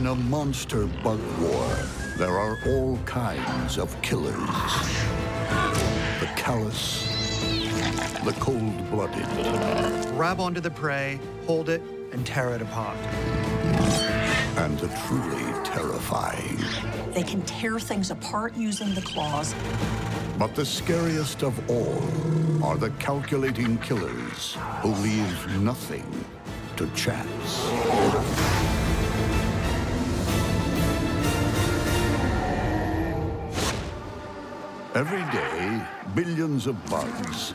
a monster bug war, there are all kinds of killers. The callous, the cold-blooded. Grab onto the prey, hold it, and tear it apart. And the truly terrifying. They can tear things apart using the claws. But the scariest of all are the calculating killers who leave nothing to chance. Every day, billions of bugs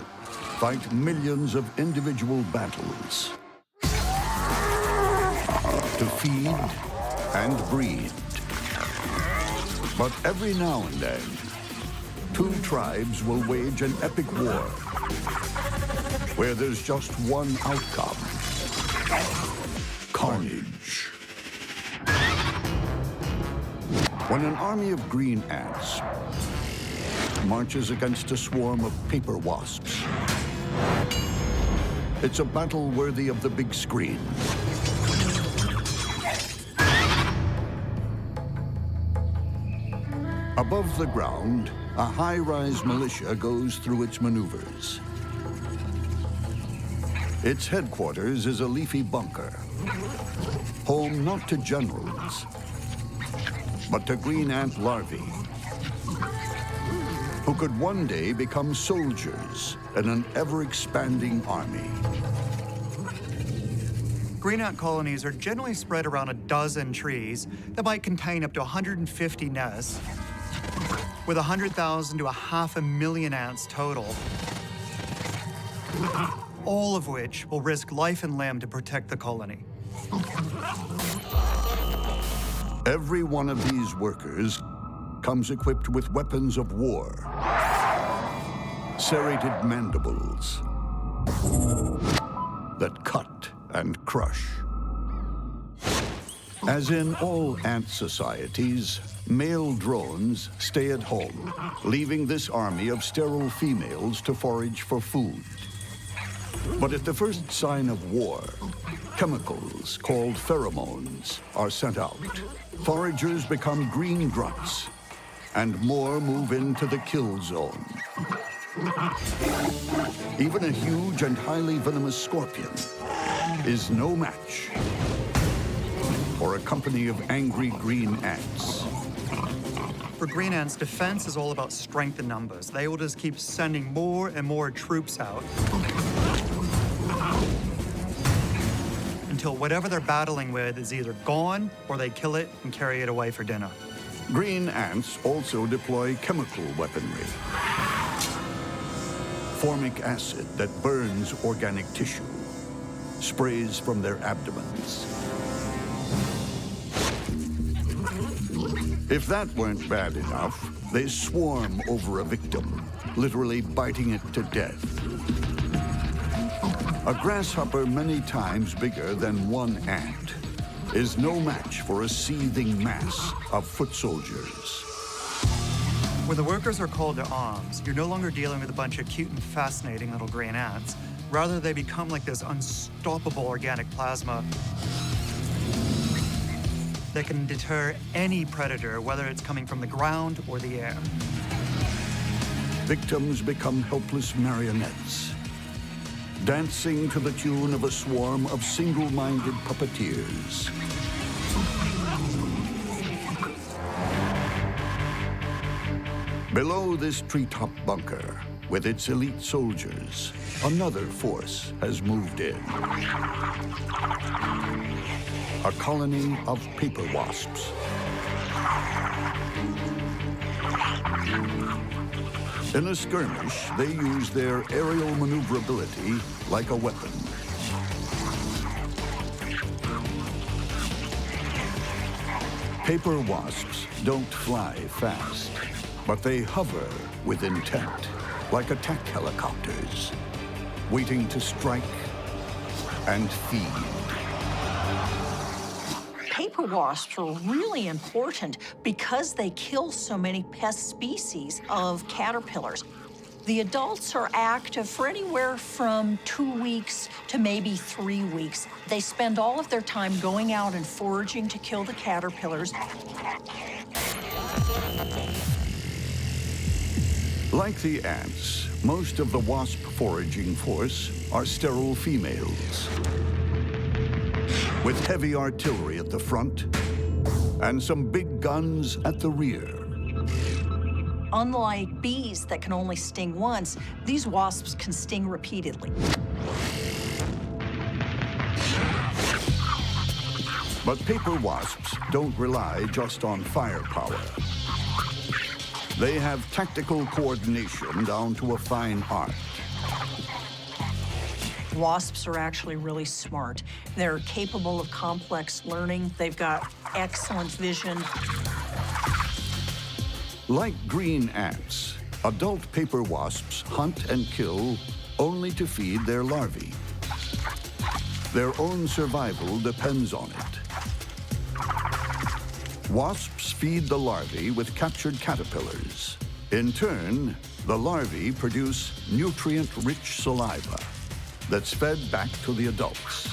fight millions of individual battles to feed and breed. But every now and then, two tribes will wage an epic war where there's just one outcome: carnage. When an army of green ants marches against a swarm of paper wasps, it's a battle worthy of the big screen. Above the ground, a high-rise militia goes through its maneuvers. Its headquarters is a leafy bunker, home not to generals, but to green ant larvae, who could one day become soldiers in an ever-expanding army. Green ant colonies are generally spread around a dozen trees that might contain up to 150 nests, with 100,000 to 500,000 ants total, all of which will risk life and limb to protect the colony. Every one of these workers comes equipped with weapons of war, serrated mandibles that cut and crush. As in all ant societies, male drones stay at home, leaving this army of sterile females to forage for food. But at the first sign of war, chemicals called pheromones are sent out. Foragers become green grunts, and more move into the kill zone. Even a huge and highly venomous scorpion is no match for a company of angry green ants. For green ants, defense is all about strength in numbers. They will just keep sending more and more troops out until whatever they're battling with is either gone or they kill it and carry it away for dinner. Green ants also deploy chemical weaponry. Formic acid that burns organic tissue sprays from their abdomens. If that weren't bad enough, they swarm over a victim, literally biting it to death. A grasshopper many times bigger than one ant is no match for a seething mass of foot soldiers. When the workers are called to arms, you're no longer dealing with a bunch of cute and fascinating little green ants. Rather, they become like this unstoppable organic plasma that can deter any predator, whether it's coming from the ground or the air. Victims become helpless marionettes, dancing to the tune of a swarm of single-minded puppeteers. Below this treetop bunker, with its elite soldiers, another force has moved in. A colony of paper wasps. In a skirmish, they use their aerial maneuverability like a weapon. Paper wasps don't fly fast, but they hover with intent, like attack helicopters, waiting to strike and feed. Paper wasps are really important because they kill so many pest species of caterpillars. The adults are active for anywhere from 2 weeks to maybe 3 weeks. They spend all of their time going out and foraging to kill the caterpillars. Like the ants, most of the wasp foraging force are sterile females, with heavy artillery at the front and some big guns at the rear. Unlike bees that can only sting once, these wasps can sting repeatedly. But paper wasps don't rely just on firepower. They have tactical coordination down to a fine art. Wasps are actually really smart. They're capable of complex learning. They've got excellent vision. Like green ants, adult paper wasps hunt and kill only to feed their larvae. Their own survival depends on it. Wasps feed the larvae with captured caterpillars. In turn, the larvae produce nutrient-rich saliva that's fed back to the adults.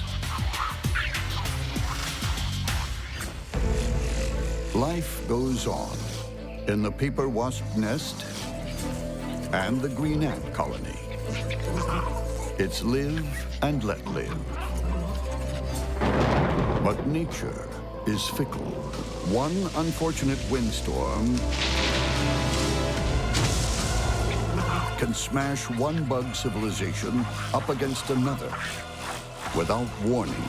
Life goes on in the paper wasp nest and the green ant colony. It's live and let live. But nature is fickle. One unfortunate windstorm can smash one bug civilization up against another without warning.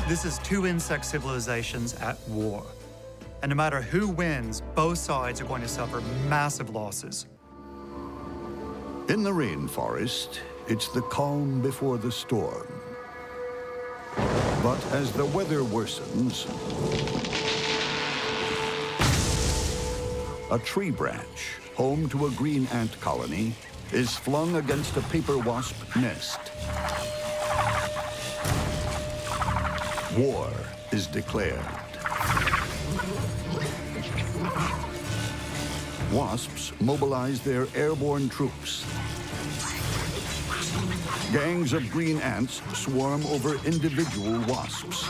This is two insect civilizations at war. And no matter who wins, both sides are going to suffer massive losses. In the rainforest, it's the calm before the storm. But as the weather worsens, a tree branch, home to a green ant colony, is flung against a paper wasp nest. War is declared. Wasps mobilize their airborne troops. Gangs of green ants swarm over individual wasps.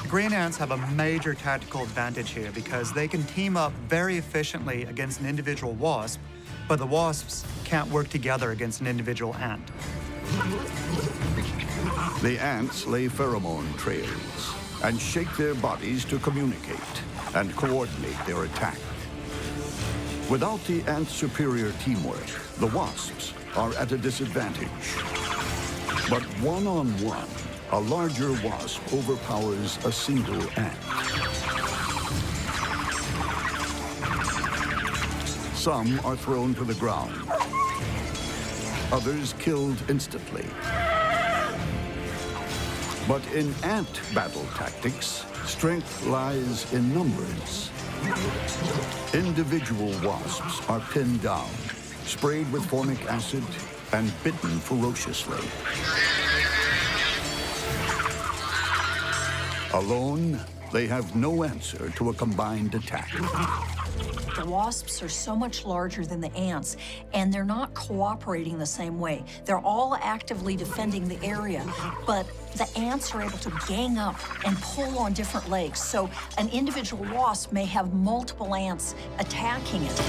Green ants have a major tactical advantage here because they can team up very efficiently against an individual wasp, but the wasps can't work together against an individual ant. The ants lay pheromone trails and shake their bodies to communicate and coordinate their attack. Without the ants' superior teamwork, the wasps are at a disadvantage. But one-on-one, a larger wasp overpowers a single ant. Some are thrown to the ground, others killed instantly. But in ant battle tactics, strength lies in numbers. Individual wasps are pinned down, sprayed with formic acid, and bitten ferociously. Alone, they have no answer to a combined attack. The wasps are so much larger than the ants, and they're not cooperating the same way. They're all actively defending the area, but the ants are able to gang up and pull on different legs, so an individual wasp may have multiple ants attacking it.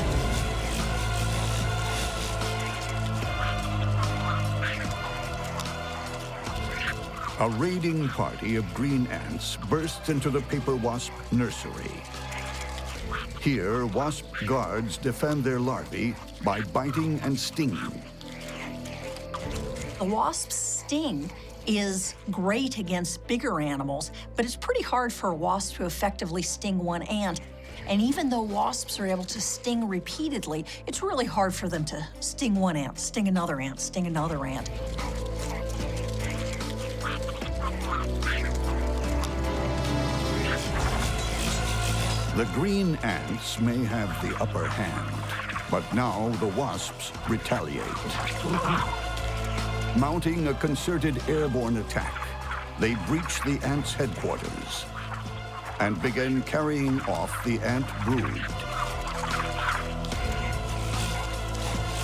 A raiding party of green ants bursts into the paper wasp nursery. Here, wasp guards defend their larvae by biting and stinging. The wasp's sting is great against bigger animals, but it's pretty hard for a wasp to effectively sting one ant. And even though wasps are able to sting repeatedly, it's really hard for them to sting one ant, sting another ant, sting another ant. The green ants may have the upper hand, but now the wasps retaliate. Mounting a concerted airborne attack, they breach the ants' headquarters. and began carrying off the ant brood.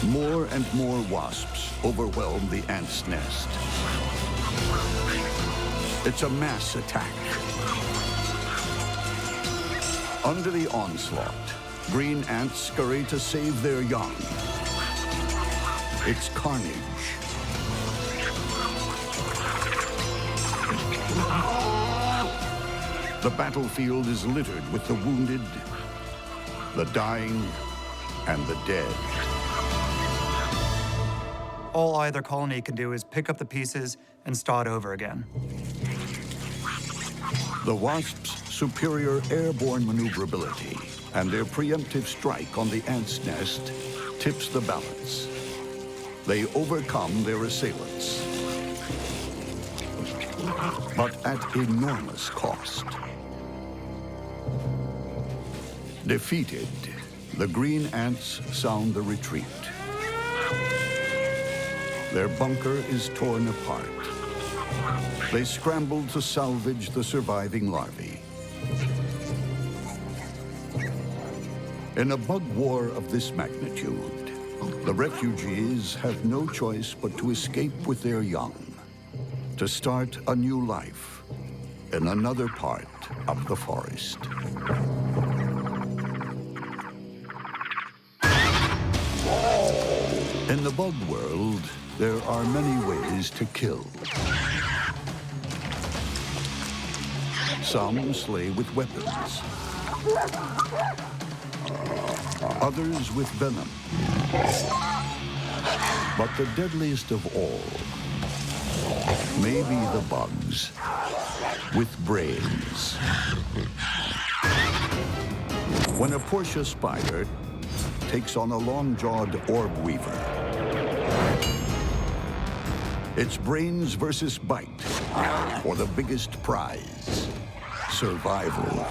More and more wasps overwhelm the ant's nest. It's a mass attack. Under the onslaught, green ants scurry to save their young. It's carnage. The battlefield is littered with the wounded, the dying, and the dead. All either colony can do is pick up the pieces and start over again. The wasps' superior airborne maneuverability and their preemptive strike on the ant's nest tips the balance. They overcome their assailants, but at enormous cost. Defeated, the green ants sound the retreat. Their bunker is torn apart. They scramble to salvage the surviving larvae. In a bug war of this magnitude, the refugees have no choice but to escape with their young, to start a new life in another part of the forest. In the bug world, there are many ways to kill. Some slay with weapons, others with venom. But the deadliest of all may be the bugs with brains. When a Portia spider takes on a long-jawed orb weaver, it's brains versus bite for the biggest prize, survival.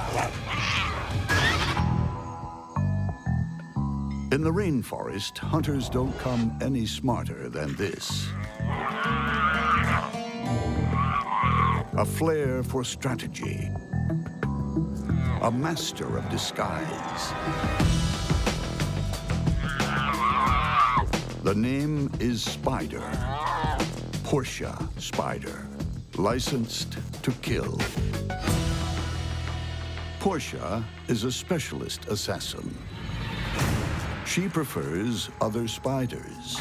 In the rainforest, hunters don't come any smarter than this. A flair for strategy, a master of disguise. The name is Spider, Portia Spider, licensed to kill. Portia is a specialist assassin. She prefers other spiders.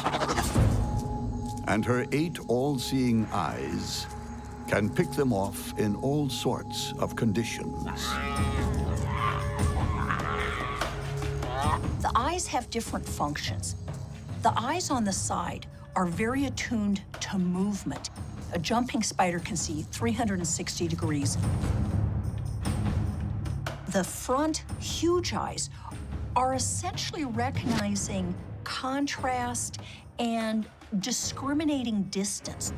And her 8 all-seeing eyes can pick them off in all sorts of conditions. The eyes have different functions. The eyes on the side are very attuned to movement. A jumping spider can see 360 degrees. The front huge eyes are essentially recognizing contrast and discriminating distance.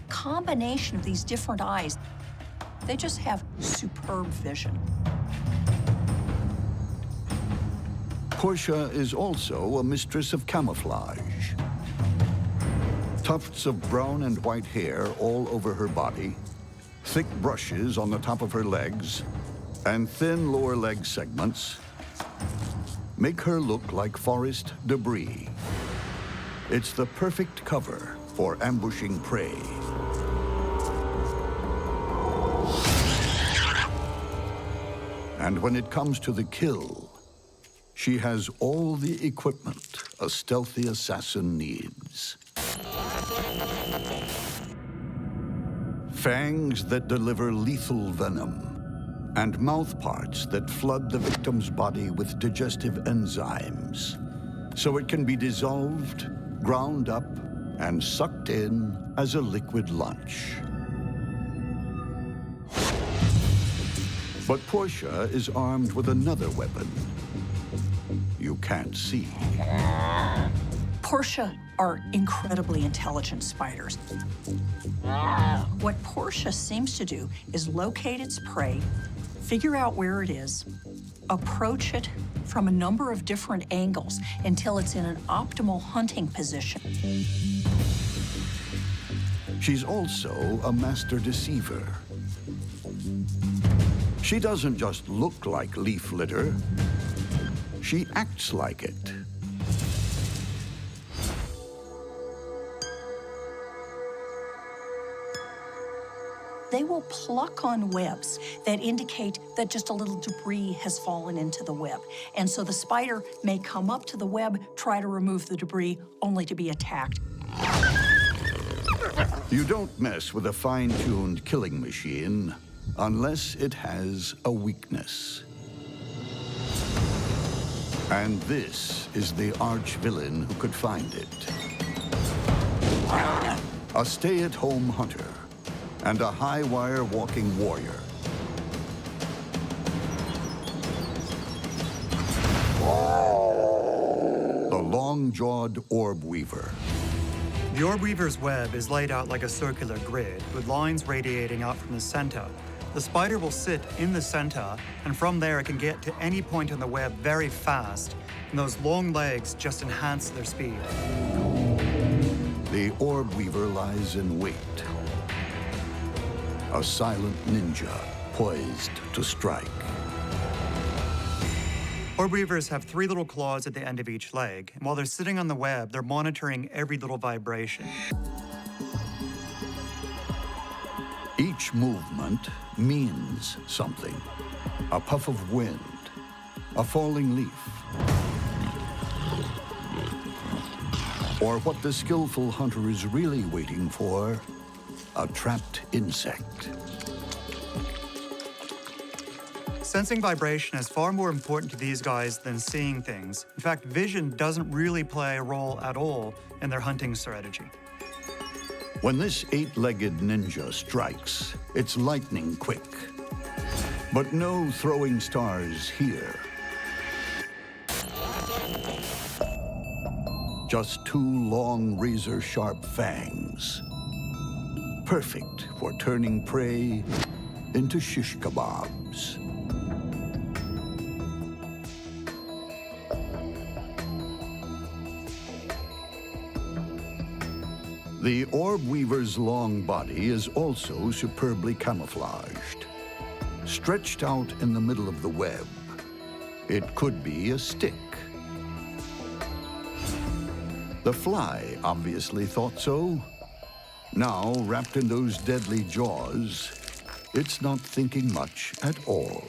Combination of these different eyes, they just have superb vision. Portia is also a mistress of camouflage. Tufts of brown and white hair all over her body, thick brushes on the top of her legs, and thin lower leg segments make her look like forest debris. It's the perfect cover for ambushing prey. And when it comes to the kill, she has all the equipment a stealthy assassin needs. Fangs that deliver lethal venom, and mouth parts that flood the victim's body with digestive enzymes, so it can be dissolved, ground up, and sucked in as a liquid lunch. But Portia is armed with another weapon you can't see. Portia are incredibly intelligent spiders. What Portia seems to do is locate its prey, figure out where it is, approach it from a number of different angles until it's in an optimal hunting position. She's also a master deceiver. She doesn't just look like leaf litter, she acts like it. They will pluck on webs that indicate that just a little debris has fallen into the web. And so the spider may come up to the web, try to remove the debris, only to be attacked. You don't mess with a fine-tuned killing machine unless it has a weakness. And this is the arch-villain who could find it. A stay-at-home hunter and a high-wire walking warrior. The long-jawed orb weaver. The orb weaver's web is laid out like a circular grid with lines radiating out from the center. The spider will sit in the center, and from there it can get to any point on the web very fast, and those long legs just enhance their speed. The orb weaver lies in wait. A silent ninja poised to strike. Orb weavers have 3 little claws at the end of each leg, and while they're sitting on the web, they're monitoring every little vibration. Each movement means something. A puff of wind, a falling leaf, or what the skillful hunter is really waiting for, a trapped insect. Sensing vibration is far more important to these guys than seeing things. In fact, vision doesn't really play a role at all in their hunting strategy. When this 8-legged ninja strikes, it's lightning quick. But no throwing stars here. Just 2 long, razor-sharp fangs. Perfect for turning prey into shish kebabs. The orb weaver's long body is also superbly camouflaged. Stretched out in the middle of the web, it could be a stick. The fly obviously thought so. Now, wrapped in those deadly jaws, it's not thinking much at all.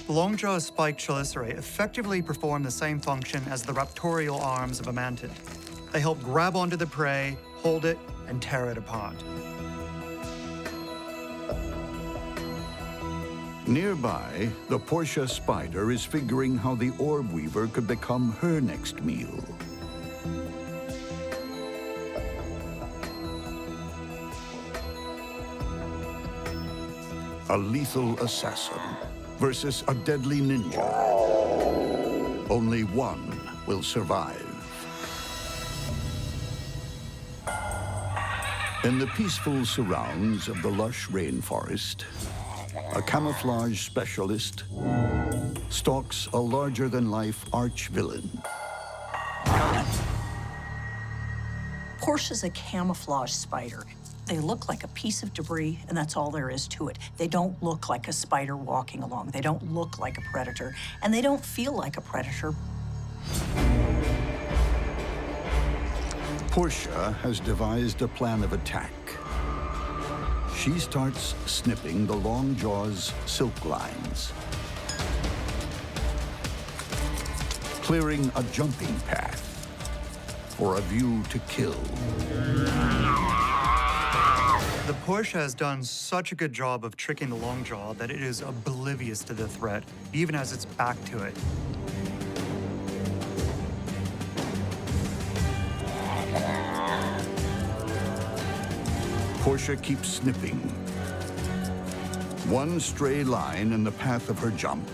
The long-jawed spiked chelicerae effectively perform the same function as the raptorial arms of a mantid. They help grab onto the prey, hold it, and tear it apart. Nearby, the Portia spider is figuring how the orb weaver could become her next meal. A lethal assassin versus a deadly ninja. Only one will survive. In the peaceful surrounds of the lush rainforest, a camouflage specialist stalks a larger-than-life arch-villain. Portia's a camouflage spider. They look like a piece of debris, and that's all there is to it. They don't look like a spider walking along. They don't look like a predator, and they don't feel like a predator. Portia has devised a plan of attack. She starts snipping the long jaw's silk lines, clearing a jumping path for a view to kill. The Portia has done such a good job of tricking the longjaw that it is oblivious to the threat, even as its back to it. Portia keeps snipping. One stray line in the path of her jump,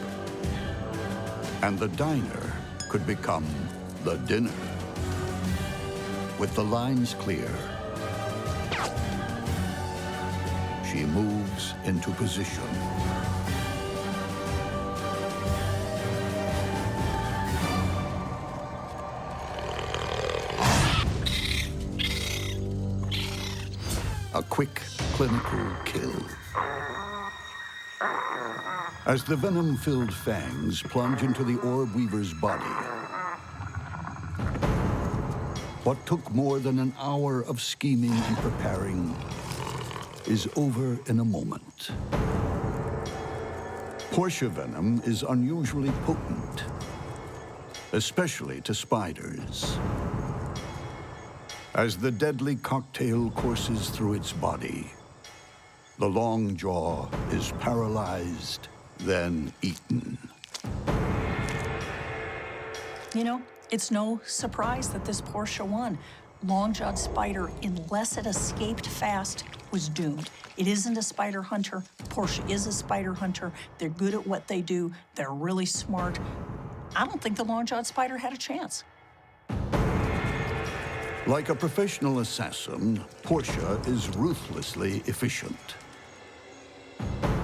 and the diner could become the dinner. With the lines clear, she moves into position. a quick, clinical kill. As the venom-filled fangs plunge into the orb weaver's body, what took more than an hour of scheming and preparing is over in a moment. Portia venom is unusually potent, especially to spiders. As the deadly cocktail courses through its body, the long jaw is paralyzed, then eaten. You know, it's no surprise that this Portia won. Long-jawed spider, unless it escaped fast, was doomed. It isn't a spider hunter. Portia is a spider hunter. They're good at what they do. They're really smart. I don't think the long-jawed spider had a chance. Like a professional assassin, Portia is ruthlessly efficient.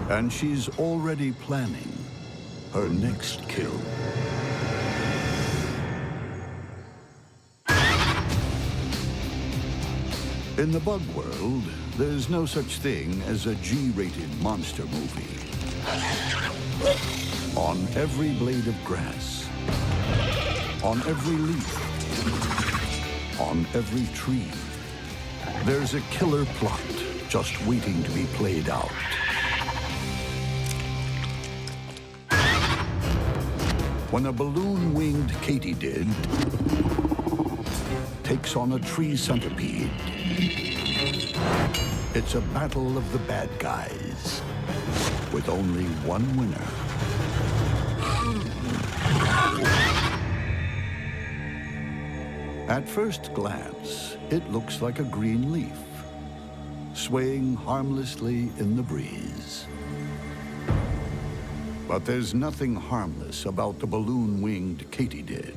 And she's already planning her next kill. In the bug world, there's no such thing as a G-rated monster movie. On every blade of grass, on every leaf, on every tree, there's a killer plot just waiting to be played out. When a balloon-winged katydid takes on a tree centipede, it's a battle of the bad guys, with only one winner. At first glance, it looks like a green leaf, swaying harmlessly in the breeze. But there's nothing harmless about the balloon-winged katydid.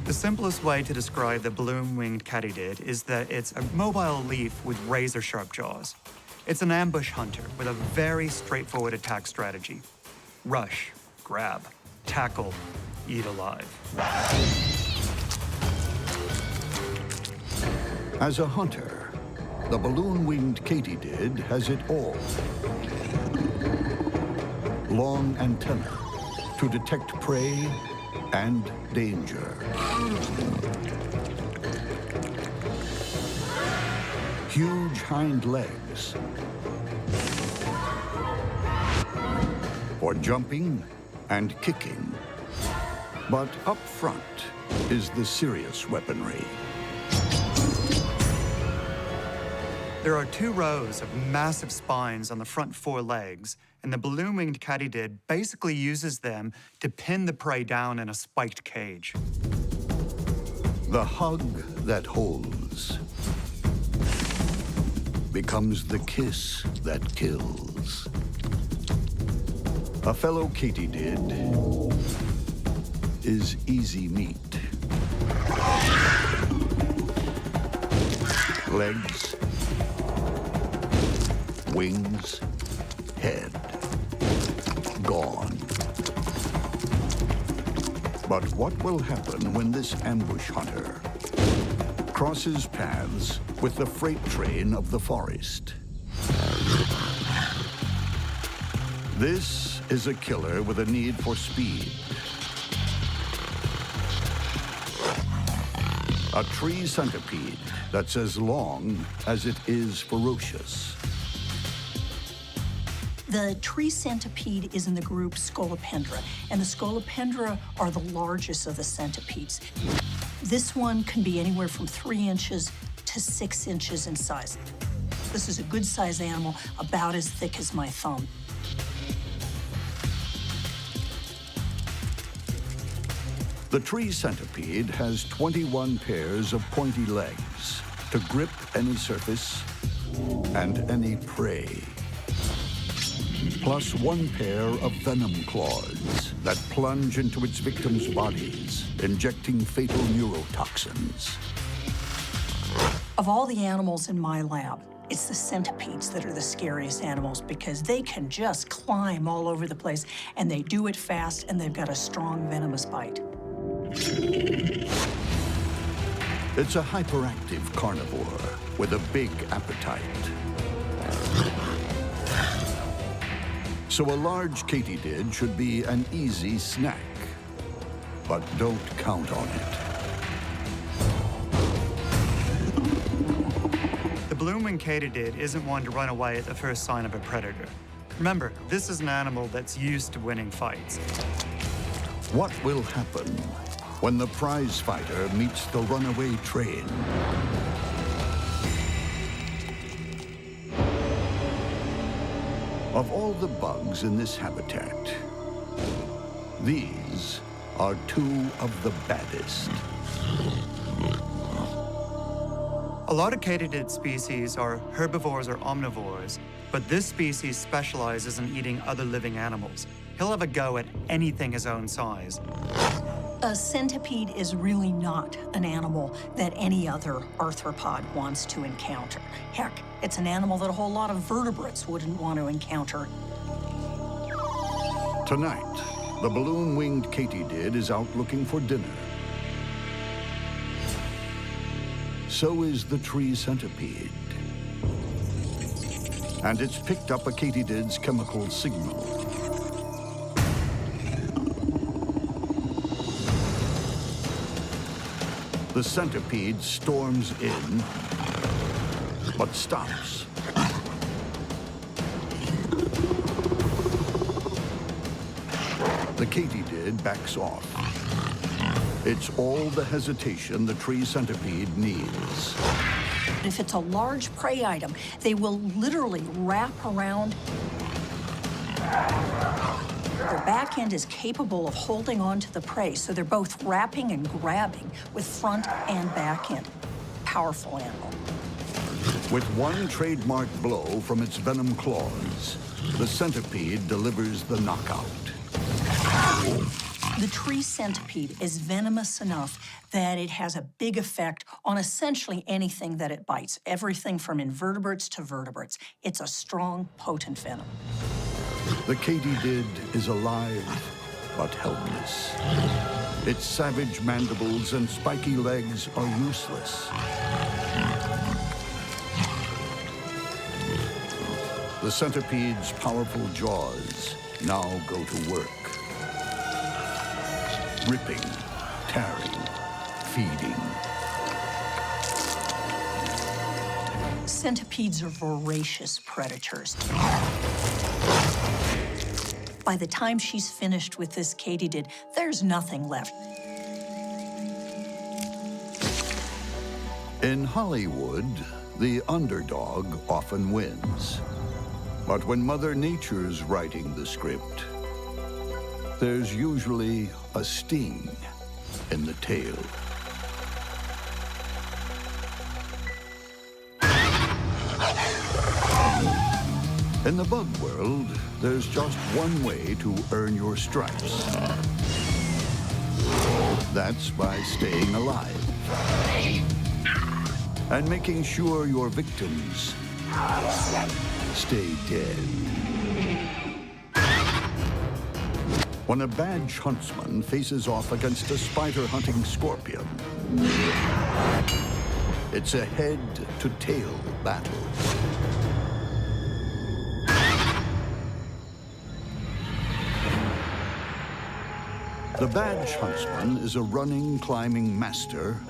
The simplest way to describe the balloon-winged katydid is that it's a mobile leaf with razor-sharp jaws. It's an ambush hunter with a very straightforward attack strategy. Rush, grab, tackle, eat alive. As a hunter, the balloon-winged katydid has it all. Long antennae to detect prey and danger. Huge hind legs for jumping and kicking. But up front is the serious weaponry. There are 2 rows of massive spines on the front 4 legs, and the balloon-winged katydid basically uses them to pin the prey down in a spiked cage. The hug that holds becomes the kiss that kills. A fellow katydid is easy meat. Legs, wings, head, gone. But what will happen when this ambush hunter crosses paths with the freight train of the forest? This is a killer with a need for speed. A tree centipede that's as long as it is ferocious. The tree centipede is in the group Scolopendra, and the Scolopendra are the largest of the centipedes. This one can be anywhere from 3 inches to 6 inches in size. This is a good-sized animal, about as thick as my thumb. The tree centipede has 21 pairs of pointy legs to grip any surface and any prey. Plus 1 pair of venom claws that plunge into its victims' bodies, injecting fatal neurotoxins. Of all the animals in my lab, it's the centipedes that are the scariest animals because they can just climb all over the place, and they do it fast, and they've got a strong venomous bite. It's a hyperactive carnivore with a big appetite. So a large katydid should be an easy snack. But don't count on it. The balloon-winged katydid isn't one to run away at the first sign of a predator. Remember, this is an animal that's used to winning fights. What will happen when the prize fighter meets the runaway train? Of all the bugs in this habitat, these are two of the baddest. A lot of katydid species are herbivores or omnivores, but this species specializes in eating other living animals. He'll have a go at anything his own size. A centipede is really not an animal that any other arthropod wants to encounter. Heck, it's an animal that a whole lot of vertebrates wouldn't want to encounter. Tonight, the balloon-winged katydid is out looking for dinner. So is the tree centipede. And it's picked up a katydid's chemical signal. The centipede storms in, but stops. The katydid backs off. It's all the hesitation the tree centipede needs. If it's a large prey item, they will literally wrap around. Their back end is capable of holding on to the prey, so they're both wrapping and grabbing with front and back end. Powerful animal. With one trademark blow from its venom claws, the centipede delivers the knockout. The tree centipede is venomous enough that it has a big effect on essentially anything that it bites, everything from invertebrates to vertebrates. It's a strong, potent venom. The katydid is alive, but helpless. Its savage mandibles and spiky legs are useless. The centipede's powerful jaws now go to work. Ripping, tearing, feeding. Centipedes are voracious predators. By the time she's finished with this katydid, there's nothing left. In Hollywood, the underdog often wins. But when Mother Nature's writing the script, there's usually a sting in the tail. In the bug world, there's just one way to earn your stripes. That's by staying alive and making sure your victims stay dead. When a badge huntsman faces off against a spider-hunting scorpion, it's a head-to-tail battle. The badge huntsman is a running, climbing master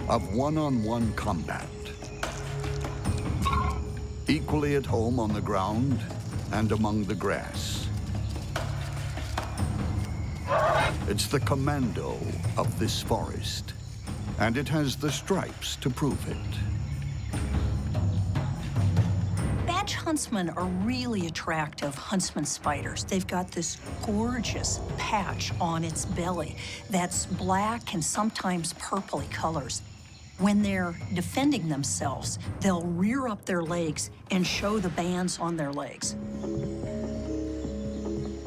of one-on-one combat. Equally at home on the ground and among the grass. It's the commando of this forest, and it has the stripes to prove it. Badge huntsmen are really attractive huntsman spiders. They've got this gorgeous patch on its belly that's black and sometimes purpley colors. When they're defending themselves, they'll rear up their legs and show the bands on their legs.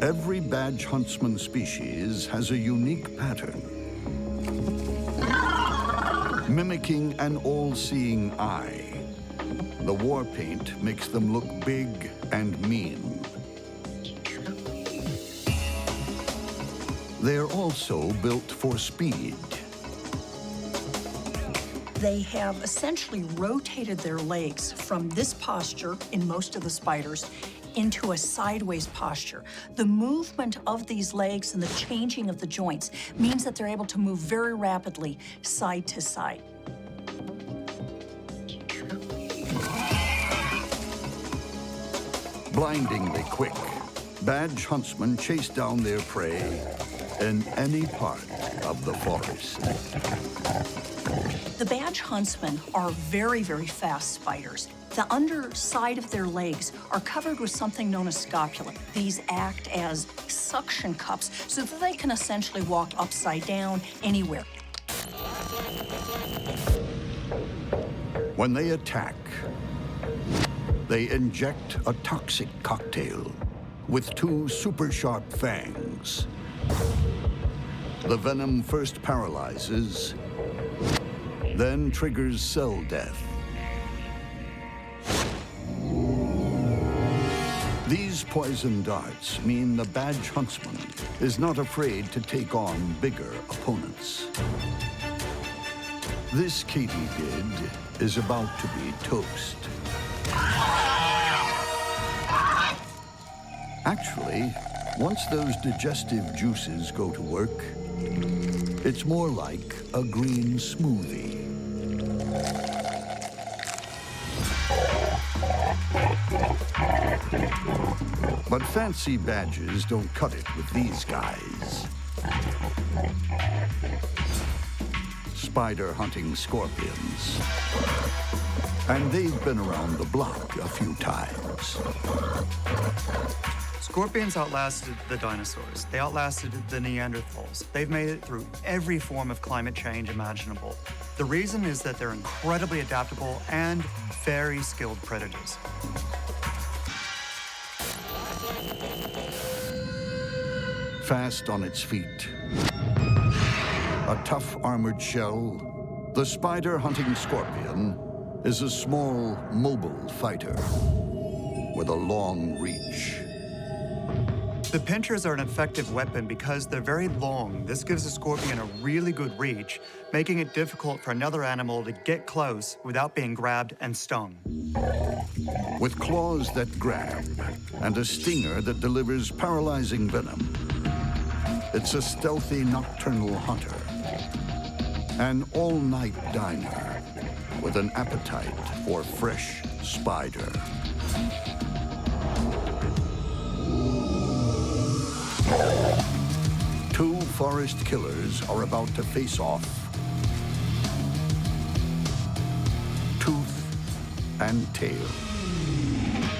Every badge huntsman species has a unique pattern, mimicking an all-seeing eye. The war paint makes them look big and mean. They're also built for speed. They have essentially rotated their legs from this posture in most of the spiders into a sideways posture. The movement of these legs and the changing of the joints means that they're able to move very rapidly side to side. Blindingly quick, badge huntsmen chase down their prey in any part of the forest. The badge huntsmen are very, very fast spiders. The underside of their legs are covered with something known as scopula. These act as suction cups so that they can essentially walk upside down anywhere. When they attack, they inject a toxic cocktail with 2 super sharp fangs. The venom first paralyzes, then triggers cell death. These poison darts mean the badge huntsman is not afraid to take on bigger opponents. This katydid is about to be toast. Actually, once those digestive juices go to work, it's more like a green smoothie. But fancy badges don't cut it with these guys. Spider hunting scorpions. And they've been around the block a few times. Scorpions outlasted the dinosaurs. They outlasted the Neanderthals. They've made it through every form of climate change imaginable. The reason is that they're incredibly adaptable and very skilled predators. Fast on its feet, a tough armored shell, the spider hunting scorpion is a small, mobile fighter with a long reach. The pinchers are an effective weapon because they're very long. This gives the scorpion a really good reach, making it difficult for another animal to get close without being grabbed and stung. With claws that grab and a stinger that delivers paralyzing venom, it's a stealthy nocturnal hunter, an all-night diner with an appetite for fresh spider. Two forest killers are about to face off. Tooth and tail.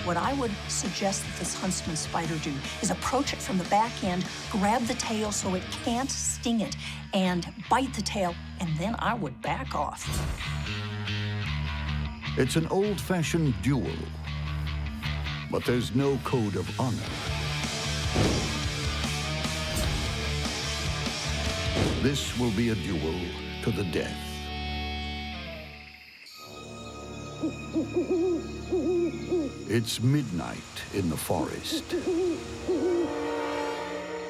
What I would suggest that this huntsman spider do is approach it from the back end, grab the tail so it can't sting it, and bite the tail, and then I would back off. It's an old-fashioned duel, but there's no code of honor. This will be a duel to the death. It's midnight in the forest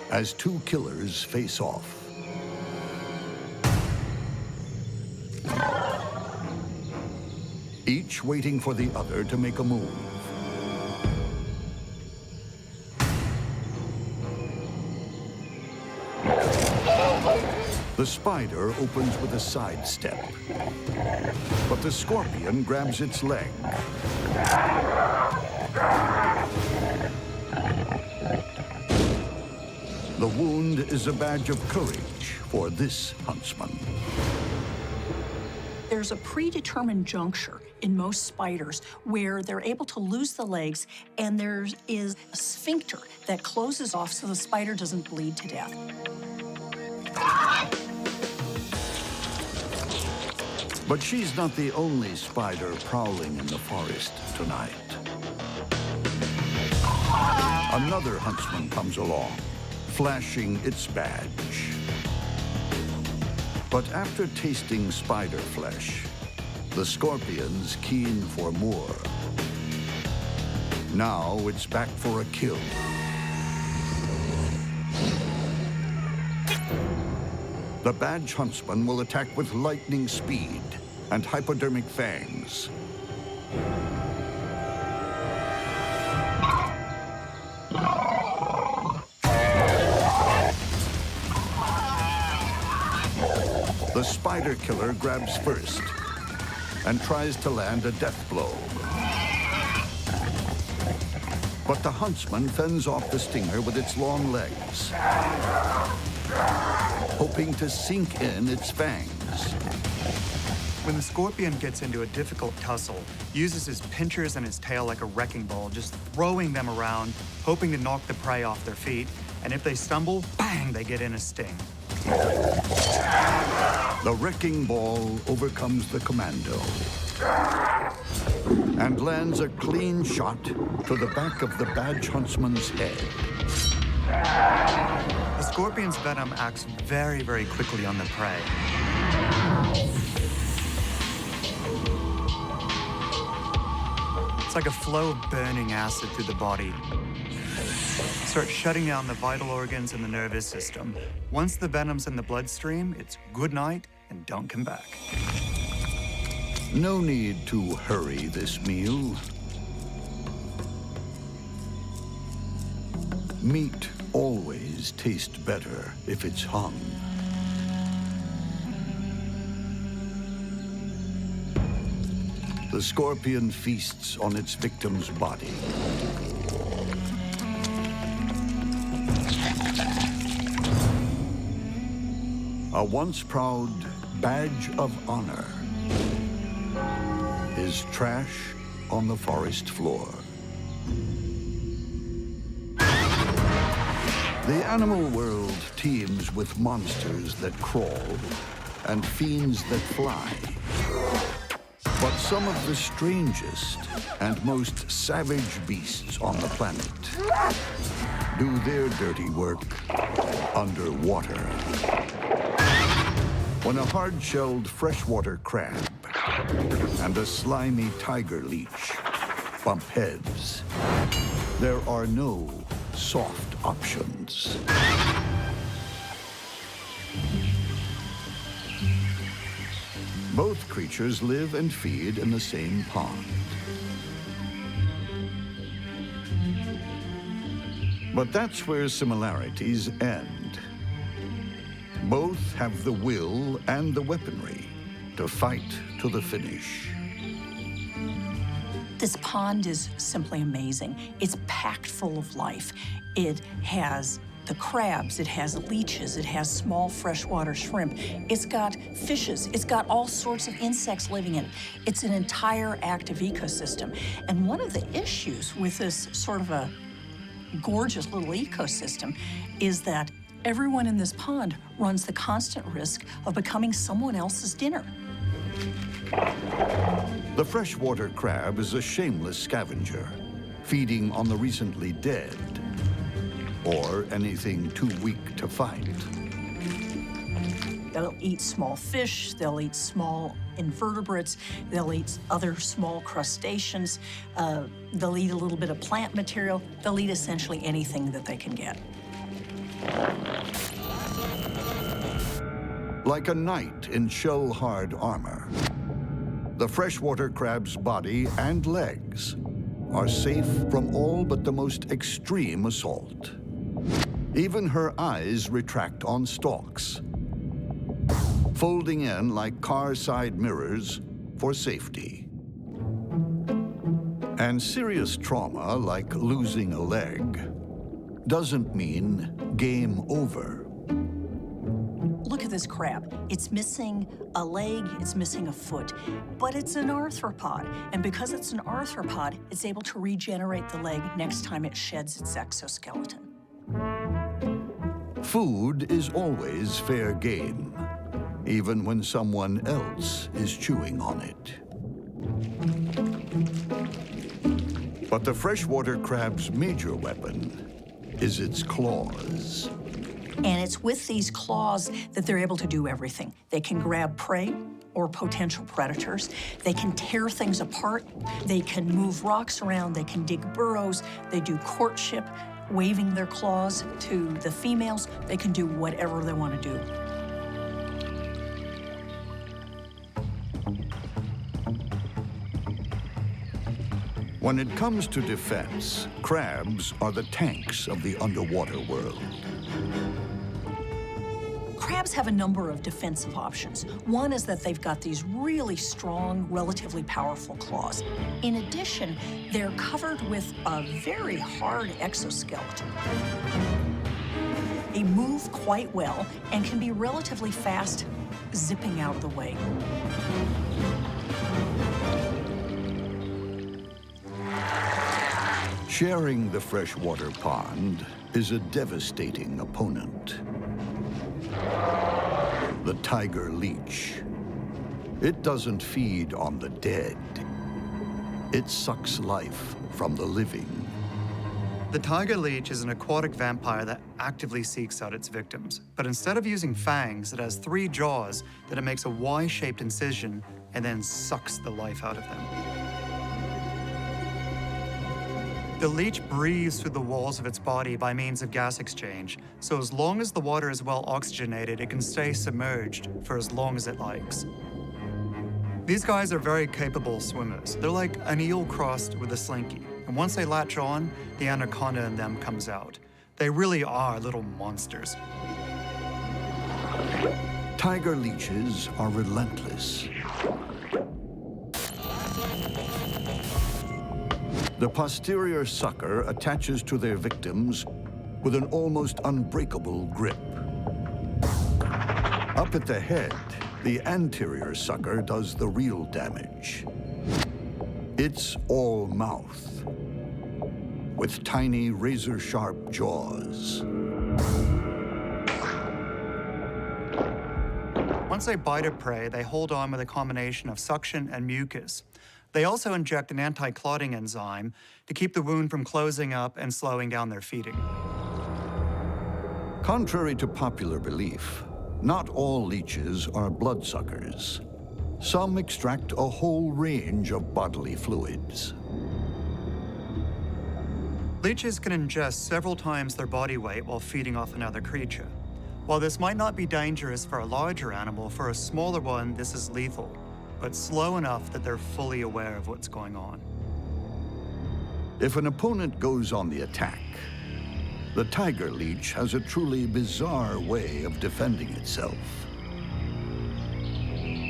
as two killers face off. Each waiting for the other to make a move. The spider opens with a sidestep, but the scorpion grabs its leg. The wound is a badge of courage for this huntsman. There's a predetermined juncture in most spiders where they're able to lose the legs, and there is a sphincter that closes off so the spider doesn't bleed to death. But she's not the only spider prowling in the forest tonight. Another huntsman comes along, flashing its badge. But after tasting spider flesh, the scorpion's keen for more. Now it's back for a kill. The badge huntsman will attack with lightning speed, and hypodermic fangs. The spider killer grabs first and tries to land a death blow. But the huntsman fends off the stinger with its long legs, hoping to sink in its fangs. When the scorpion gets into a difficult tussle, he uses his pincers and his tail like a wrecking ball, just throwing them around, hoping to knock the prey off their feet. And if they stumble, bang, they get in a sting. The wrecking ball overcomes the commando and lands a clean shot to the back of the badge huntsman's head. The scorpion's venom acts very, very quickly on the prey. It's like a flow of burning acid through the body. Starts shutting down the vital organs and the nervous system. Once the venom's in the bloodstream, it's good night and don't come back. No need to hurry this meal. Meat always tastes better if it's hung. The scorpion feasts on its victim's body. A once proud badge of honor is trash on the forest floor. The animal world teems with monsters that crawl and fiends that fly. But some of the strangest and most savage beasts on the planet do their dirty work underwater. When a hard-shelled freshwater crab and a slimy tiger leech bump heads, there are no soft options. Both creatures live and feed in the same pond. But that's where similarities end. Both have the will and the weaponry to fight to the finish. This pond is simply amazing. It's packed full of life. It has the crabs, it has leeches, it has small freshwater shrimp. It's got fishes, it's got all sorts of insects living in it. It's an entire active ecosystem. And one of the issues with this sort of a gorgeous little ecosystem is that everyone in this pond runs the constant risk of becoming someone else's dinner. The freshwater crab is a shameless scavenger, feeding on the recently dead or anything too weak to fight. They'll eat small fish, they'll eat small invertebrates, they'll eat other small crustaceans, they'll eat a little bit of plant material, they'll eat essentially anything that they can get. Like a knight in shell-hard armor, the freshwater crab's body and legs are safe from all but the most extreme assault. Even her eyes retract on stalks, folding in like car side mirrors for safety. And serious trauma, like losing a leg, doesn't mean game over. Look at this crab. It's missing a leg, it's missing a foot, but it's an arthropod. And because it's an arthropod, it's able to regenerate the leg next time it sheds its exoskeleton. Food is always fair game, even when someone else is chewing on it. But the freshwater crab's major weapon is its claws. And it's with these claws that they're able to do everything. They can grab prey or potential predators. They can tear things apart. They can move rocks around. They can dig burrows. They do courtship, waving their claws to the females. They can do whatever they want to do. When it comes to defense, crabs are the tanks of the underwater world. Crabs have a number of defensive options. One is that they've got these really strong, relatively powerful claws. In addition, they're covered with a very hard exoskeleton. They move quite well and can be relatively fast, zipping out of the way. Sharing the freshwater pond is a devastating opponent. The tiger leech. It doesn't feed on the dead. It sucks life from the living. The tiger leech is an aquatic vampire that actively seeks out its victims. But instead of using fangs, it has 3 jaws that it makes a Y-shaped incision and then sucks the life out of them. The leech breathes through the walls of its body by means of gas exchange, so as long as the water is well oxygenated, it can stay submerged for as long as it likes. These guys are very capable swimmers. They're like an eel crossed with a slinky, and once they latch on, the anaconda in them comes out. They really are little monsters. Tiger leeches are relentless. The posterior sucker attaches to their victims with an almost unbreakable grip. Up at the head, the anterior sucker does the real damage. It's all mouth, with tiny razor-sharp jaws. Once they bite a prey, they hold on with a combination of suction and mucus. They also inject an anti-clotting enzyme to keep the wound from closing up and slowing down their feeding. Contrary to popular belief, not all leeches are bloodsuckers. Some extract a whole range of bodily fluids. Leeches can ingest several times their body weight while feeding off another creature. While this might not be dangerous for a larger animal, for a smaller one, this is lethal, but slow enough that they're fully aware of what's going on. If an opponent goes on the attack, the tiger leech has a truly bizarre way of defending itself.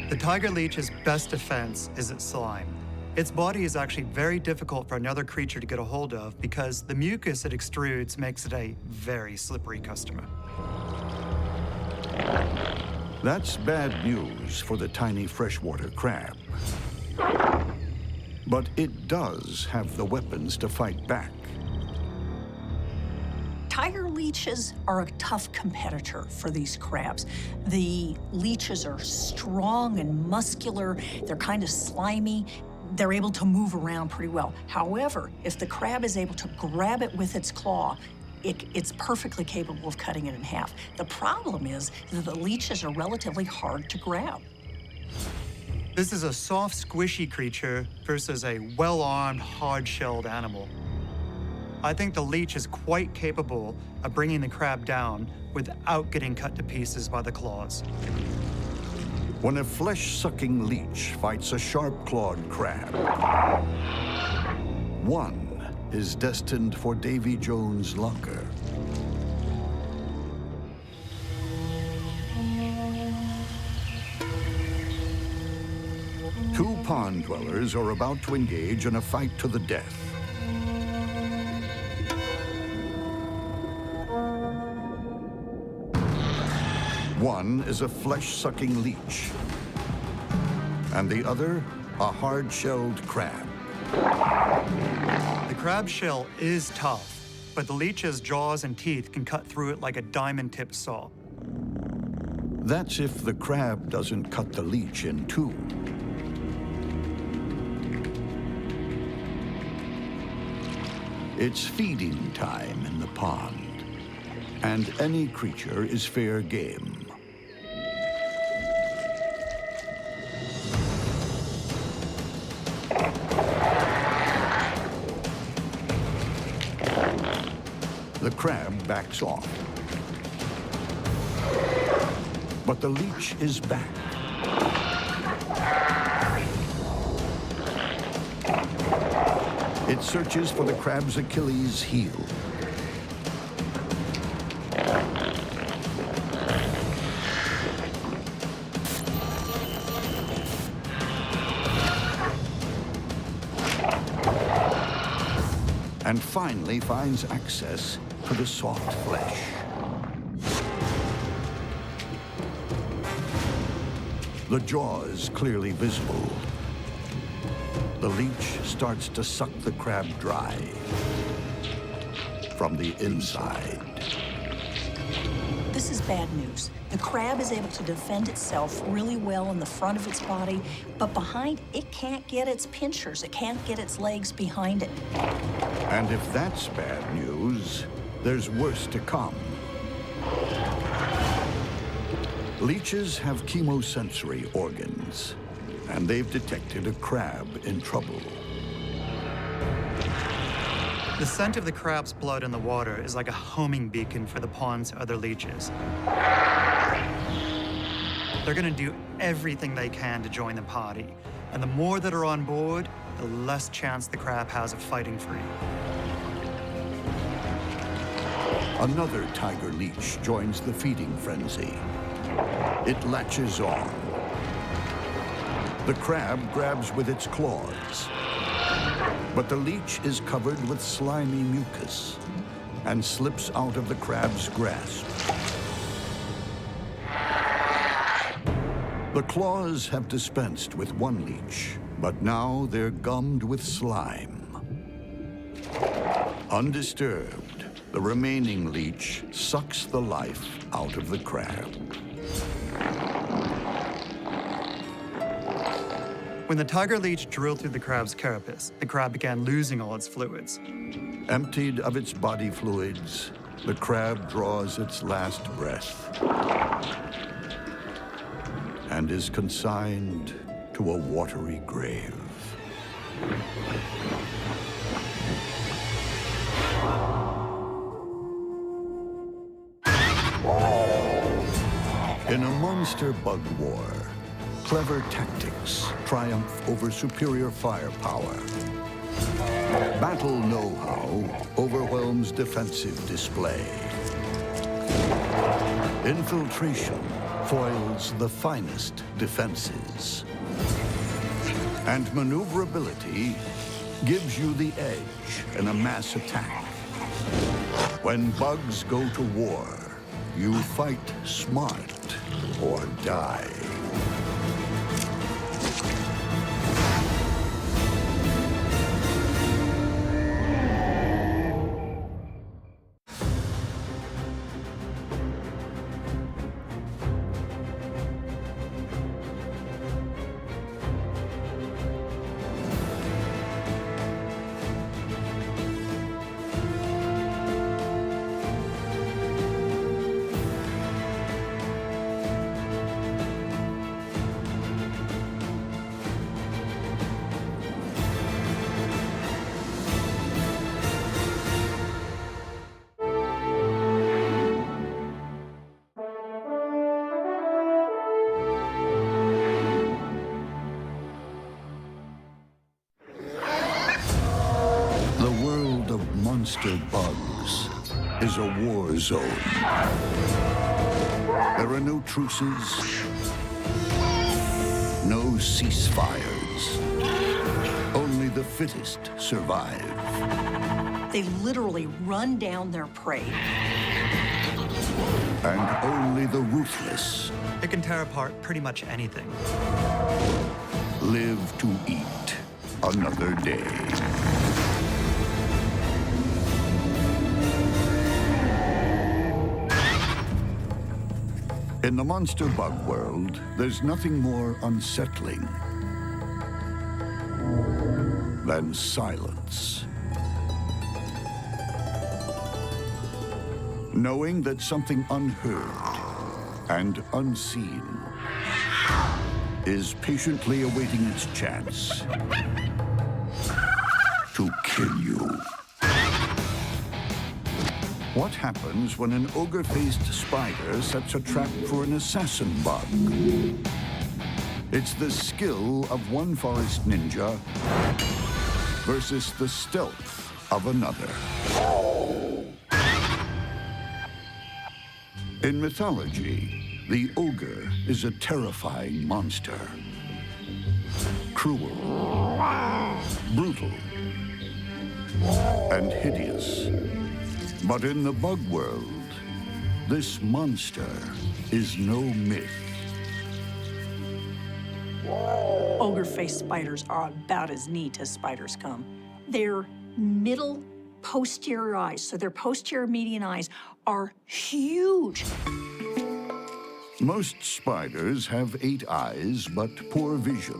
The tiger leech's best defense is its slime. Its body is actually very difficult for another creature to get a hold of because the mucus it extrudes makes it a very slippery customer. That's bad news for the tiny freshwater crab. But it does have the weapons to fight back. Tiger leeches are a tough competitor for these crabs. The leeches are strong and muscular. They're kind of slimy. They're able to move around pretty well. However, if the crab is able to grab it with its claw, it's perfectly capable of cutting it in half. The problem is that the leeches are relatively hard to grab. This is a soft, squishy creature versus a well-armed, hard-shelled animal. I think the leech is quite capable of bringing the crab down without getting cut to pieces by the claws. When a flesh-sucking leech fights a sharp-clawed crab, one is destined for Davy Jones' locker. Two pond dwellers are about to engage in a fight to the death. One is a flesh-sucking leech, and the other, a hard-shelled crab. The crab shell is tough, but the leech's jaws and teeth can cut through it like a diamond-tipped saw. That's if the crab doesn't cut the leech in two. It's feeding time in the pond, and any creature is fair game. The crab backs off. But the leech is back. It searches for the crab's Achilles heel. And finally finds access to the soft flesh. The jaw is clearly visible. The leech starts to suck the crab dry from the inside. This is bad news. The crab is able to defend itself really well in the front of its body, but behind, it can't get its pinchers. It can't get its legs behind it. And if that's bad news, there's worse to come. Leeches have chemosensory organs, and they've detected a crab in trouble. The scent of the crab's blood in the water is like a homing beacon for the pond's other leeches. They're gonna do everything they can to join the party, and the more that are on board, the less chance the crab has of fighting free. Another tiger leech joins the feeding frenzy. It latches on. The crab grabs with its claws, but the leech is covered with slimy mucus and slips out of the crab's grasp. The claws have dispensed with one leech, but now they're gummed with slime. Undisturbed, the remaining leech sucks the life out of the crab. When the tiger leech drilled through the crab's carapace, the crab began losing all its fluids. Emptied of its body fluids, the crab draws its last breath and is consigned to a watery grave. In a monster bug war, clever tactics triumph over superior firepower. Battle know-how overwhelms defensive display. Infiltration foils the finest defenses. And maneuverability gives you the edge in a mass attack. When bugs go to war, you fight smart or die. Monster bugs is a war zone. There are no truces, no ceasefires. Only the fittest survive. They literally run down their prey. And only the ruthless It can tear apart pretty much anything. live to eat another day. In the monster bug world, there's nothing more unsettling than silence. Knowing that something unheard and unseen is patiently awaiting its chance to kill you. What happens when an ogre-faced spider sets a trap for an assassin bug? It's the skill of one forest ninja versus the stealth of another. In mythology, the ogre is a terrifying monster. Cruel, brutal, and hideous. But in the bug world, this monster is no myth. Ogre-faced spiders are about as neat as spiders come. Their middle posterior eyes, so their posterior median eyes, are huge. Most spiders have 8 eyes, but poor vision.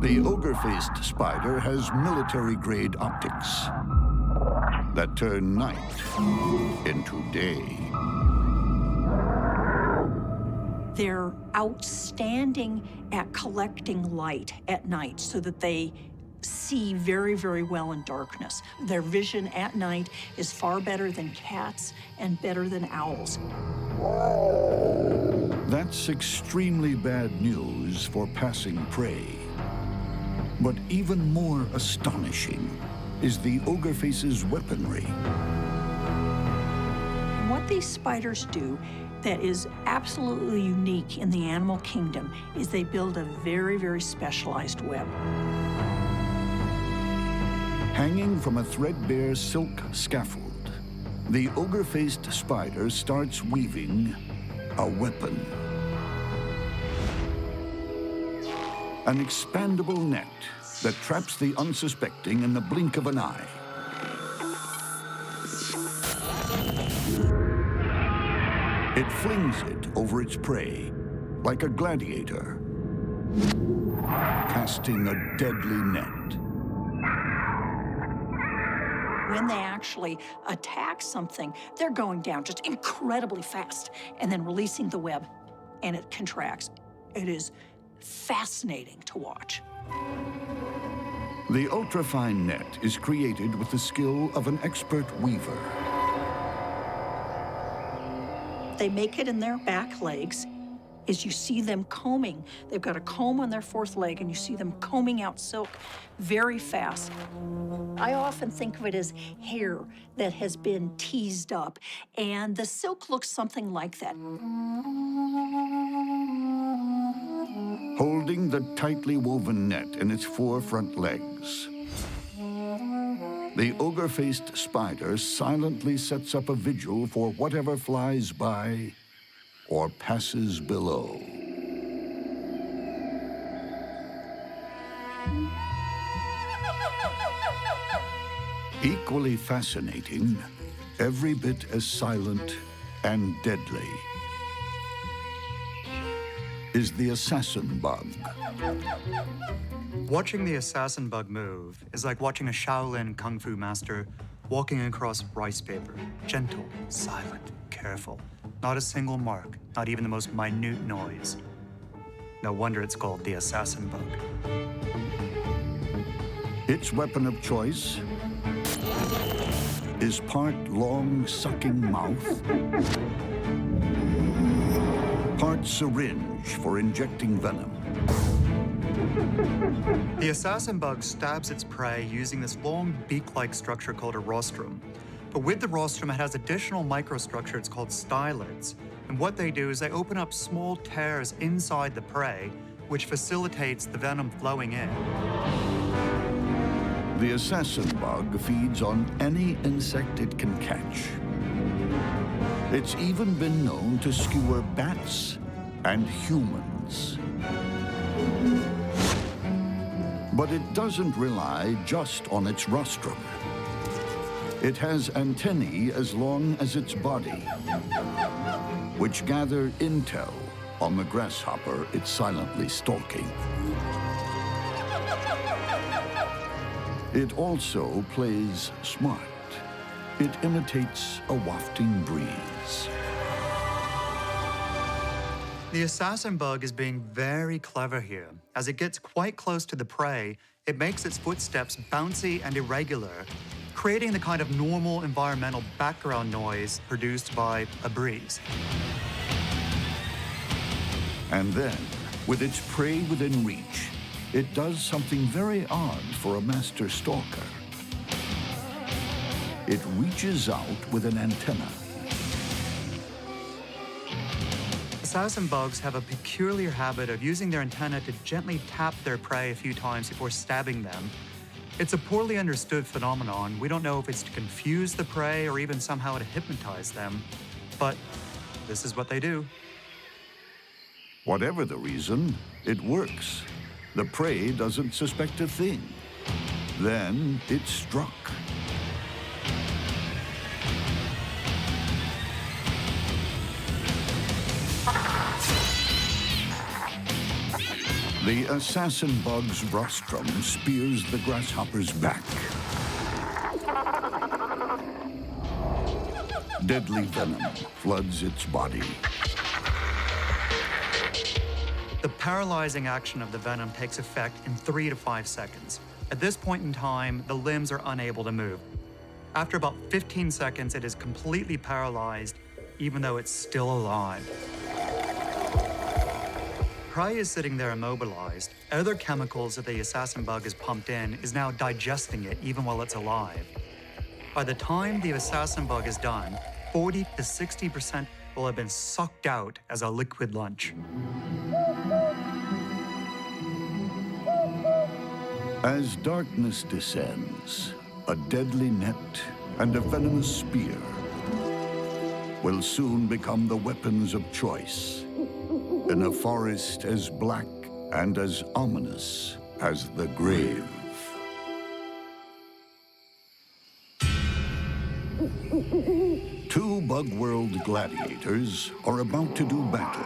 The ogre-faced spider has military-grade optics that turn night into day. They're outstanding at collecting light at night so that they see very, very well in darkness. Their vision at night is far better than cats and better than owls. That's extremely bad news for passing prey. But even more astonishing is the ogre-face's weaponry. What these spiders do that is absolutely unique in the animal kingdom is they build a very, very specialized web. Hanging from a threadbare silk scaffold, the ogre-faced spider starts weaving a weapon. An expandable net that traps the unsuspecting in the blink of an eye. It flings it over its prey like a gladiator, casting a deadly net. When they actually attack something, they're going down just incredibly fast and then releasing the web, and it contracts. It is fascinating to watch. The ultrafine net is created with the skill of an expert weaver. They make it in their back legs. As you see them combing, they've got a comb on their 4th leg, and you see them combing out silk very fast. I often think of it as hair that has been teased up, and the silk looks something like that. Holding the tightly woven net in its 4 front legs, the ogre-faced spider silently sets up a vigil for whatever flies by or passes below. Equally fascinating, every bit as silent and deadly, is the assassin bug. Watching the assassin bug move is like watching a Shaolin kung fu master walking across rice paper. Gentle, silent, careful. Not a single mark, not even the most minute noise. No wonder it's called the assassin bug. Its weapon of choice is part long sucking mouth, part syringe for injecting venom. The assassin bug stabs its prey using this long beak-like structure called a rostrum. But with the rostrum, it has additional microstructure. It's called stylids. And what they do is they open up small tears inside the prey, which facilitates the venom flowing in. The assassin bug feeds on any insect it can catch. It's even been known to skewer bats and humans. But it doesn't rely just on its rostrum. It has antennae as long as its body, which gather intel on the grasshopper it's silently stalking. It also plays smart. It imitates a wafting breeze. The assassin bug is being very clever here. As it gets quite close to the prey, it makes its footsteps bouncy and irregular, creating the kind of normal environmental background noise produced by a breeze. And then, with its prey within reach, it does something very odd for a master stalker. It reaches out with an antenna. Assassin bugs have a peculiar habit of using their antenna to gently tap their prey a few times before stabbing them. It's a poorly understood phenomenon. We don't know if it's to confuse the prey or even somehow to hypnotize them, but this is what they do. Whatever the reason, it works. The prey doesn't suspect a thing. Then it struck. The assassin bug's rostrum spears the grasshopper's back. Deadly venom floods its body. The paralyzing action of the venom takes effect in 3 to 5 seconds. At this point in time, the limbs are unable to move. After about 15 seconds, it is completely paralyzed, even though it's still alive. Prey is sitting there immobilized. Other chemicals that the assassin bug is pumped in is now digesting it even while it's alive. By the time the assassin bug is done, 40 to 60% will have been sucked out as a liquid lunch. As darkness descends, a deadly net and a venomous spear will soon become the weapons of choice in a forest as black and as ominous as the grave. Two Bug World gladiators are about to do battle.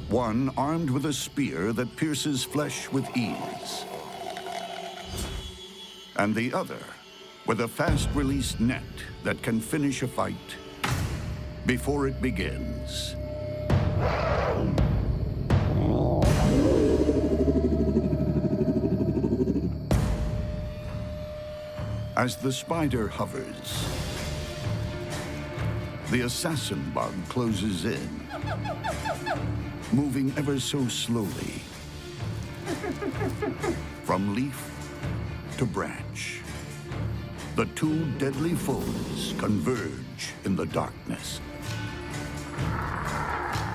One armed with a spear that pierces flesh with ease, and the other with a fast-release net that can finish a fight before it begins. As the spider hovers, the assassin bug closes in, moving ever so slowly, from leaf to branch. The two deadly foes converge in the darkness.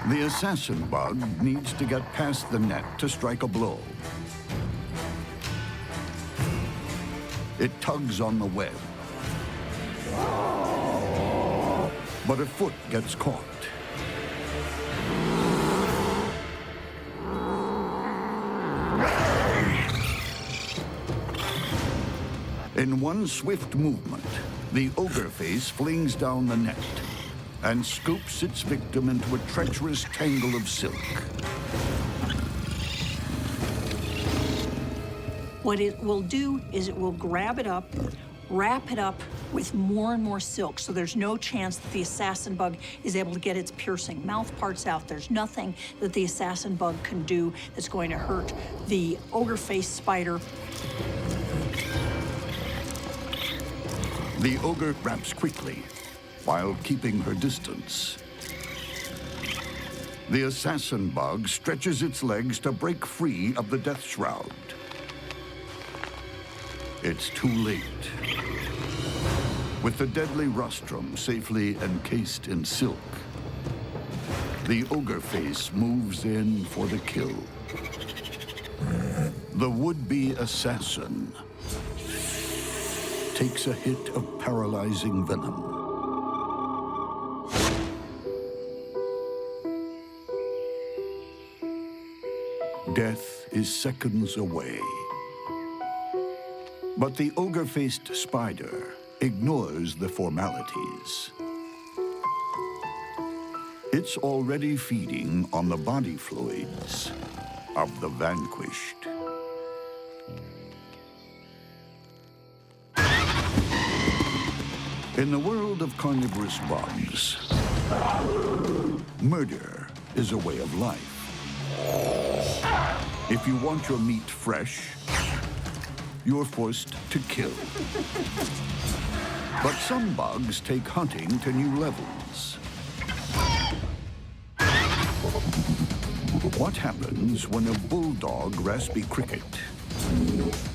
The assassin bug needs to get past the net to strike a blow. It tugs on the web, but a foot gets caught. In one swift movement, the ogre face flings down the net and scoops its victim into a treacherous tangle of silk. What it will do is it will grab it up, wrap it up with more and more silk, so there's no chance that the assassin bug is able to get its piercing mouth parts out. There's nothing that the assassin bug can do that's going to hurt the ogre-faced spider. The ogre wraps quickly while keeping her distance. The assassin bug stretches its legs to break free of the death shroud. It's too late. With the deadly rostrum safely encased in silk, the ogre face moves in for the kill. The would-be assassin takes a hit of paralyzing venom. Death is seconds away. But the ogre-faced spider ignores the formalities. It's already feeding on the body fluids of the vanquished. In the world of carnivorous bugs, murder is a way of life. If you want your meat fresh, you're forced to kill. But some bugs take hunting to new levels. What happens when a bulldog raspy cricket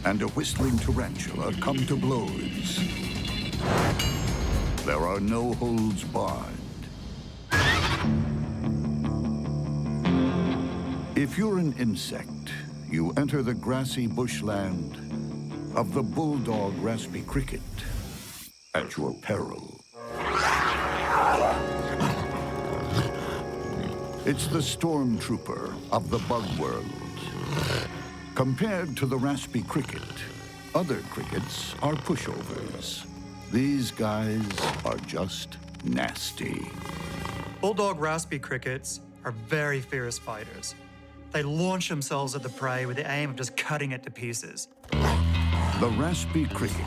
and a whistling tarantula come to blows? There are no holds barred. If you're an insect, you enter the grassy bushland of the bulldog raspy cricket at your peril. It's the stormtrooper of the bug world. Compared to the raspy cricket, other crickets are pushovers. These guys are just nasty. Bulldog raspy crickets are very fierce fighters. They launch themselves at the prey with the aim of just cutting it to pieces. The raspy cricket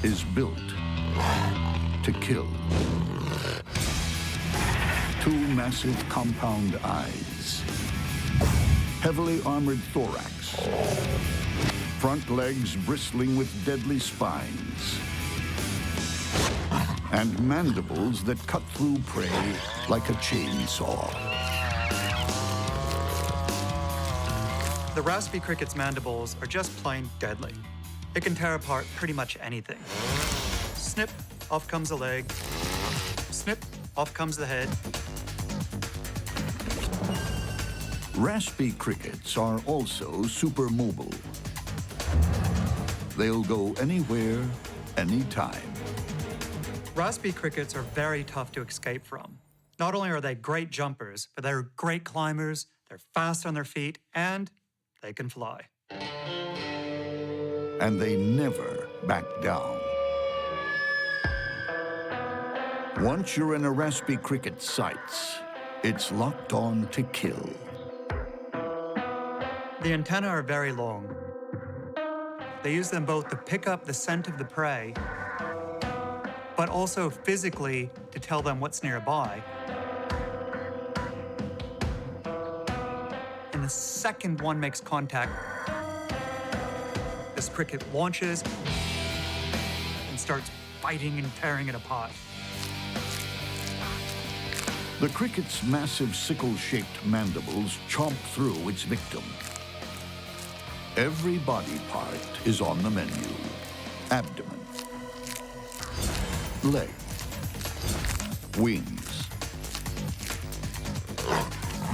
is built to kill. Two massive compound eyes, heavily armored thorax, front legs bristling with deadly spines, and mandibles that cut through prey like a chainsaw. The raspy cricket's mandibles are just plain deadly. It can tear apart pretty much anything. Snip, off comes the leg. Snip, off comes the head. Raspy crickets are also super mobile. They'll go anywhere, anytime. Raspy crickets are very tough to escape from. Not only are they great jumpers, but they're great climbers, they're fast on their feet, and they can fly. And they never back down. Once you're in a raspy cricket's sights, it's locked on to kill. The antennae are very long. They use them both to pick up the scent of the prey, but also physically to tell them what's nearby. And the second one makes contact, this cricket launches and starts biting and tearing it apart. The cricket's massive sickle-shaped mandibles chomp through its victim. Every body part is on the menu. Abdomen, leg, wings.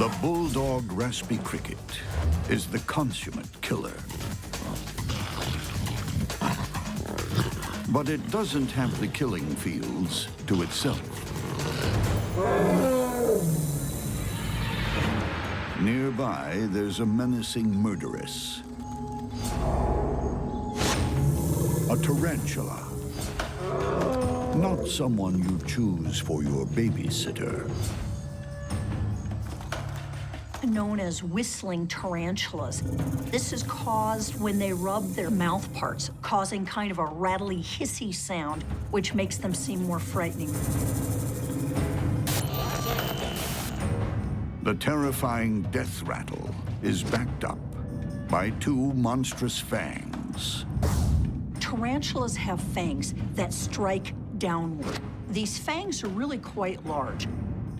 The bulldog raspy cricket is the consummate killer. But it doesn't have the killing fields to itself. Nearby, there's a menacing murderess. A tarantula. Not someone you choose for your babysitter. Known as whistling tarantulas. This is caused when they rub their mouth parts, causing kind of a rattly, hissy sound, which makes them seem more frightening. The terrifying death rattle is backed up by two monstrous fangs. Tarantulas have fangs that strike downward. These fangs are really quite large,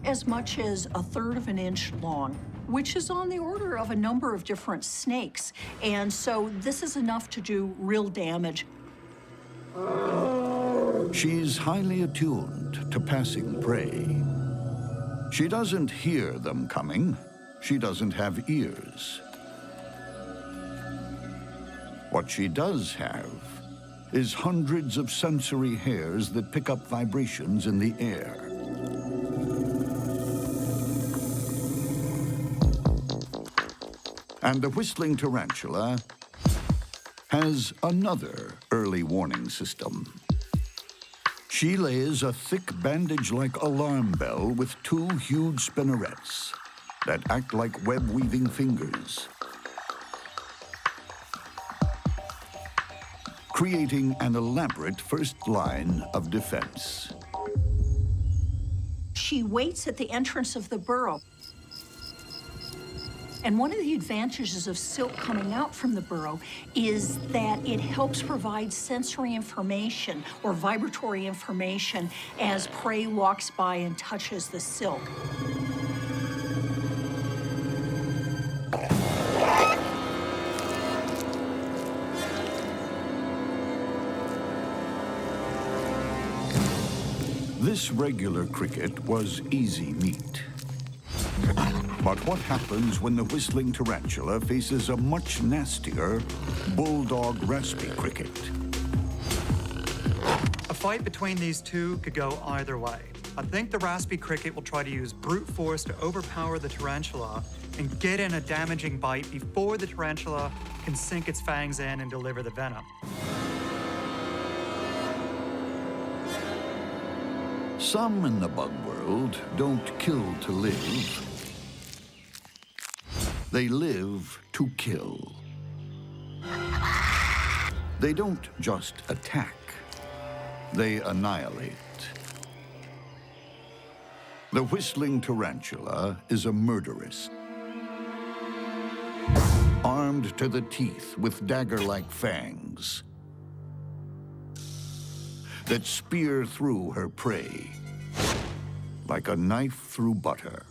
as much as 1/3 of an inch long, which is on the order of a number of different snakes. And so this is enough to do real damage. She's highly attuned to passing prey. She doesn't hear them coming. She doesn't have ears. What she does have is hundreds of sensory hairs that pick up vibrations in the air. And the whistling tarantula has another early warning system. She lays a thick bandage-like alarm bell with two huge spinnerets that act like web-weaving fingers, creating an elaborate first line of defense. She waits at the entrance of the burrow. And one of the advantages of silk coming out from the burrow is that it helps provide sensory information or vibratory information as prey walks by and touches the silk. This regular cricket was easy meat. But what happens when the whistling tarantula faces a much nastier bulldog raspy cricket? A fight between these two could go either way. I think the raspy cricket will try to use brute force to overpower the tarantula and get in a damaging bite before the tarantula can sink its fangs in and deliver the venom. Some in the bug world don't kill to live. They live to kill. They don't just attack, they annihilate. The whistling tarantula is a murderess. Armed to the teeth with dagger-like fangs that spear through her prey like a knife through butter.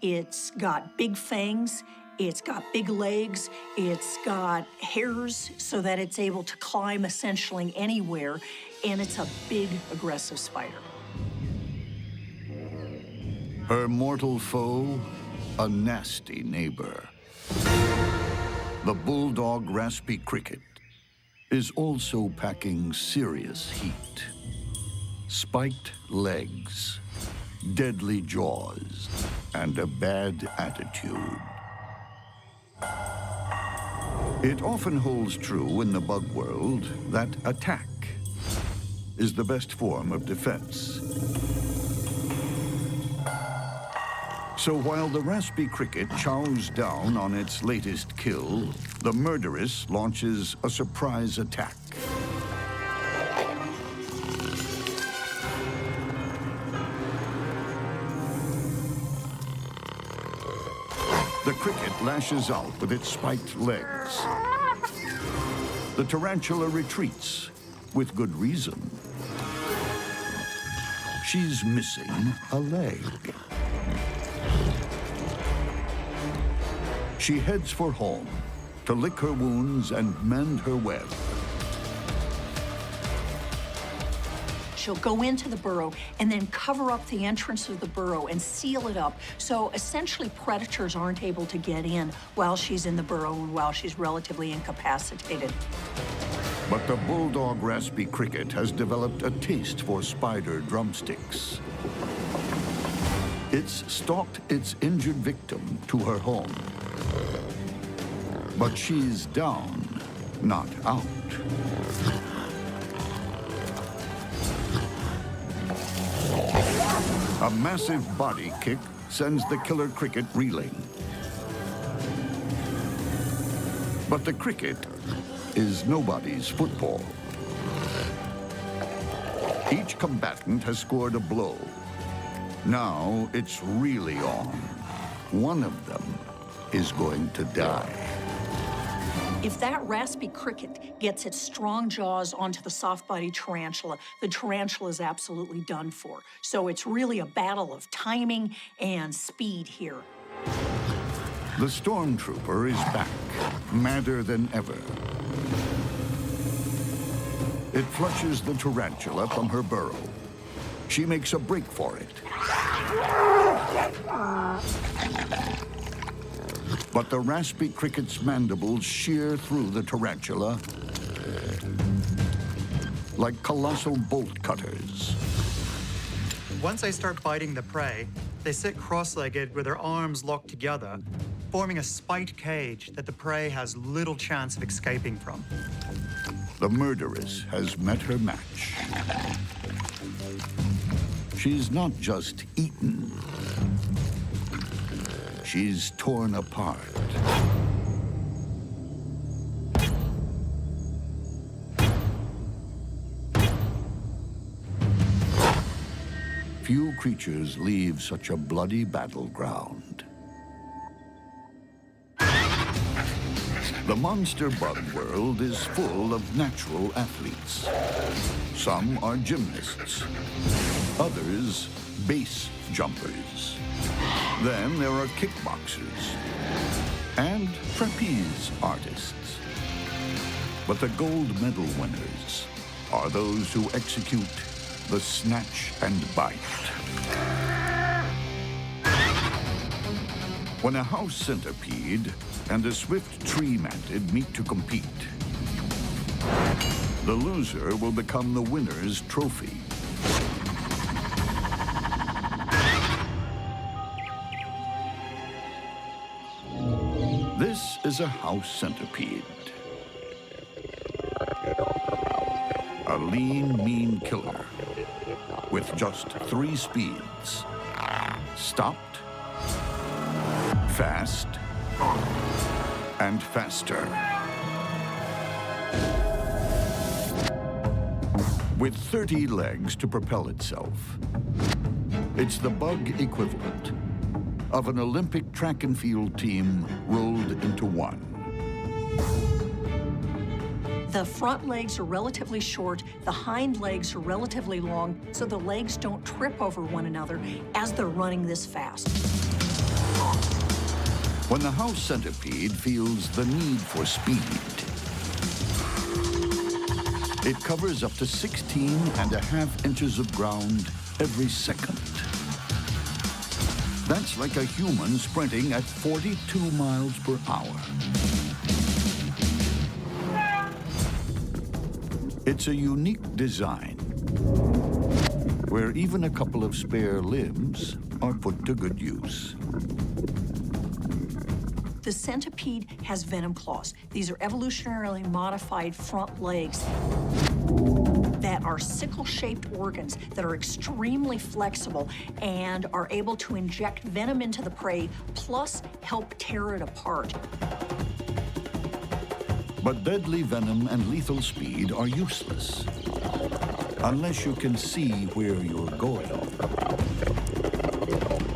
It's got big fangs, it's got big legs, it's got hairs so that it's able to climb essentially anywhere, and it's a big, aggressive spider. Her mortal foe, a nasty neighbor. The bulldog raspy cricket is also packing serious heat. Spiked legs, deadly jaws, and a bad attitude. It often holds true in the bug world that attack is the best form of defense. So while the raspy cricket chows down on its latest kill, the murderess launches a surprise attack. The cricket lashes out with its spiked legs. The tarantula retreats, with good reason. She's missing a leg. She heads for home to lick her wounds and mend her web. She'll go into the burrow and then cover up the entrance of the burrow and seal it up. So essentially predators aren't able to get in while she's in the burrow and while she's relatively incapacitated. But the bulldog raspy cricket has developed a taste for spider drumsticks. It's stalked its injured victim to her home. But she's down, not out. A massive body kick sends the killer cricket reeling. But the cricket is nobody's football. Each combatant has scored a blow. Now it's really on. One of them is going to die. If that raspy cricket gets its strong jaws onto the soft-bodied tarantula, the tarantula is absolutely done for. So it's really a battle of timing and speed here. The stormtrooper is back, madder than ever. It flushes the tarantula from her burrow. She makes a break for it. But the raspy cricket's mandibles shear through the tarantula like colossal bolt cutters. Once they start biting the prey, they sit cross-legged with their arms locked together, forming a spiked cage that the prey has little chance of escaping from. The murderess has met her match. She's not just eaten. She's torn apart. Few creatures leave such a bloody battleground. The monster bug world is full of natural athletes. Some are gymnasts, others base jumpers. Then there are kickboxers and trapeze artists. But the gold medal winners are those who execute the snatch and bite. When a house centipede and a swift tree mantid meet to compete, the loser will become the winner's trophy. This is a house centipede. A lean, mean killer with just 3 speeds: stopped, fast, and faster. With 30 legs to propel itself, it's the bug equivalent of an Olympic track and field team rolled into one. The front legs are relatively short, the hind legs are relatively long, so the legs don't trip over one another as they're running this fast. When the house centipede feels the need for speed, it covers up to 16.5 inches of ground every second. That's like a human sprinting at 42 miles per hour. It's a unique design where even a couple of spare limbs are put to good use. The centipede has venom claws. These are evolutionarily modified front legs that are sickle-shaped organs that are extremely flexible and are able to inject venom into the prey, plus help tear it apart. But deadly venom and lethal speed are useless unless you can see where you're going.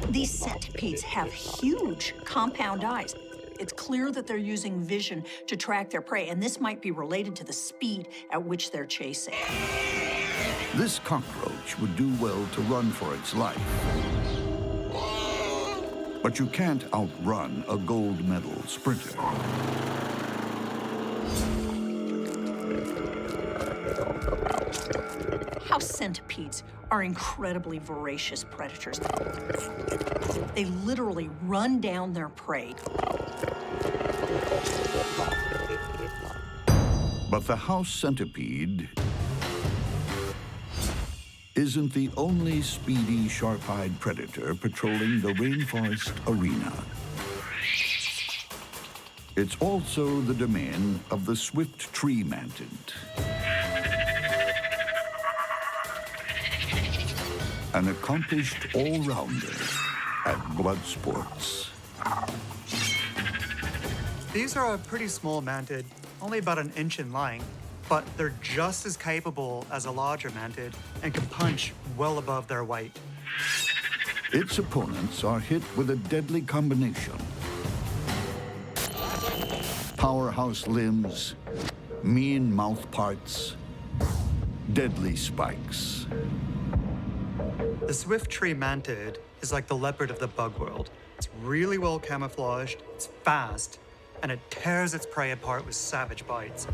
These centipedes have huge compound eyes. It's clear that they're using vision to track their prey, and this might be related to the speed at which they're chasing. This cockroach would do well to run for its life. But you can't outrun a gold medal sprinter. House centipedes are incredibly voracious predators. They literally run down their prey. But the house centipede isn't the only speedy, sharp-eyed predator patrolling the rainforest arena. It's also the domain of the swift tree mantid. An accomplished all-rounder at blood sports. These are a pretty small mantid, only about 1 inch in length, but they're just as capable as a larger mantid and can punch well above their weight. Its opponents are hit with a deadly combination: powerhouse limbs, mean mouth parts, deadly spikes. The swift tree mantid is like the leopard of the bug world. It's really well camouflaged, it's fast, and it tears its prey apart with savage bites.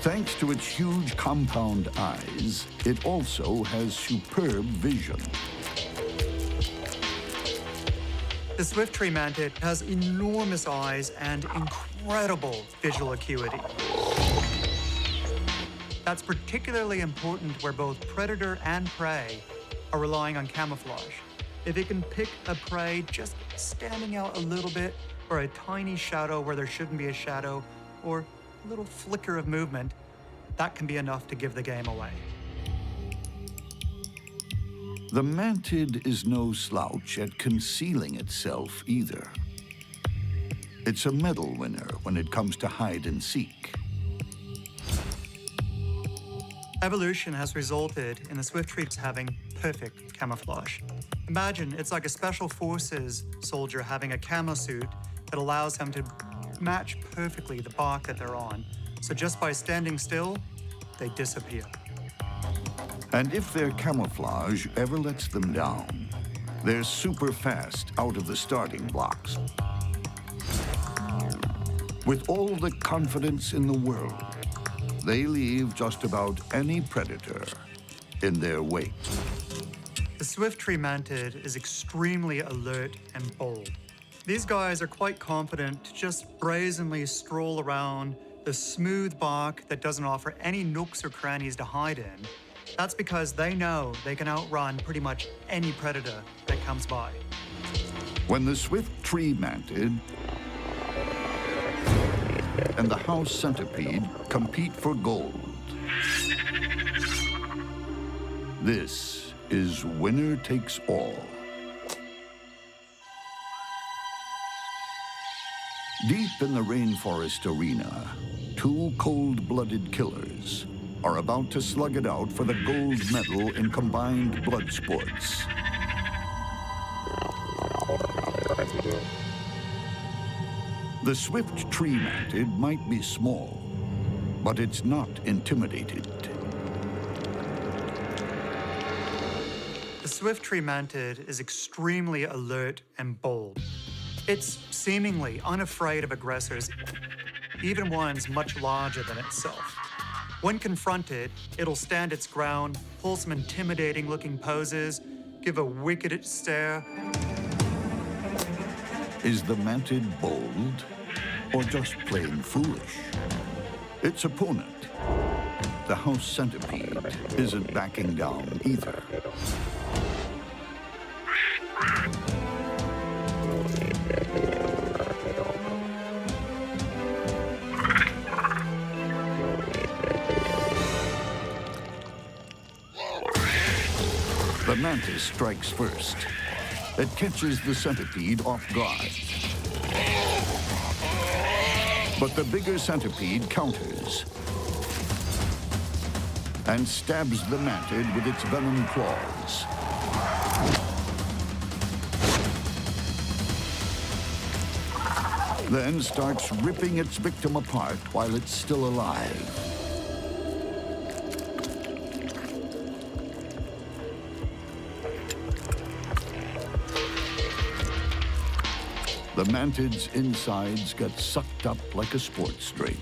Thanks to its huge compound eyes, it also has superb vision. The swift tree mantid has enormous eyes and incredible visual acuity. That's particularly important where both predator and prey are relying on camouflage. If it can pick a prey just standing out a little bit, or a tiny shadow where there shouldn't be a shadow, or a little flicker of movement, that can be enough to give the game away. The mantid is no slouch at concealing itself either. It's a medal winner when it comes to hide and seek. Evolution has resulted in the swift trees having perfect camouflage. Imagine it's like a special forces soldier having a camo suit that allows them to match perfectly the bark that they're on. So just by standing still, they disappear. And if their camouflage ever lets them down, they're super fast out of the starting blocks. With all the confidence in the world, they leave just about any predator in their wake. The swift tree mantid is extremely alert and bold. These guys are quite confident to just brazenly stroll around the smooth bark that doesn't offer any nooks or crannies to hide in. That's because they know they can outrun pretty much any predator that comes by. When the swift tree mantid and the house centipede compete for gold, this is winner takes all. Deep in the rainforest arena, two cold-blooded killers are about to slug it out for the gold medal in combined blood sports. The swift tree mantid might be small, but it's not intimidated. The swift tree mantid is extremely alert and bold. It's seemingly unafraid of aggressors, even ones much larger than itself. When confronted, it'll stand its ground, pull some intimidating-looking poses, give a wicked stare. Is the mantid bold or just plain foolish? Its opponent, the house centipede, isn't backing down either. The mantis strikes first. It catches the centipede off guard. But the bigger centipede counters and stabs the mantid with its venom claws. Then starts ripping its victim apart while it's still alive. The mantid's insides get sucked up like a sports drink.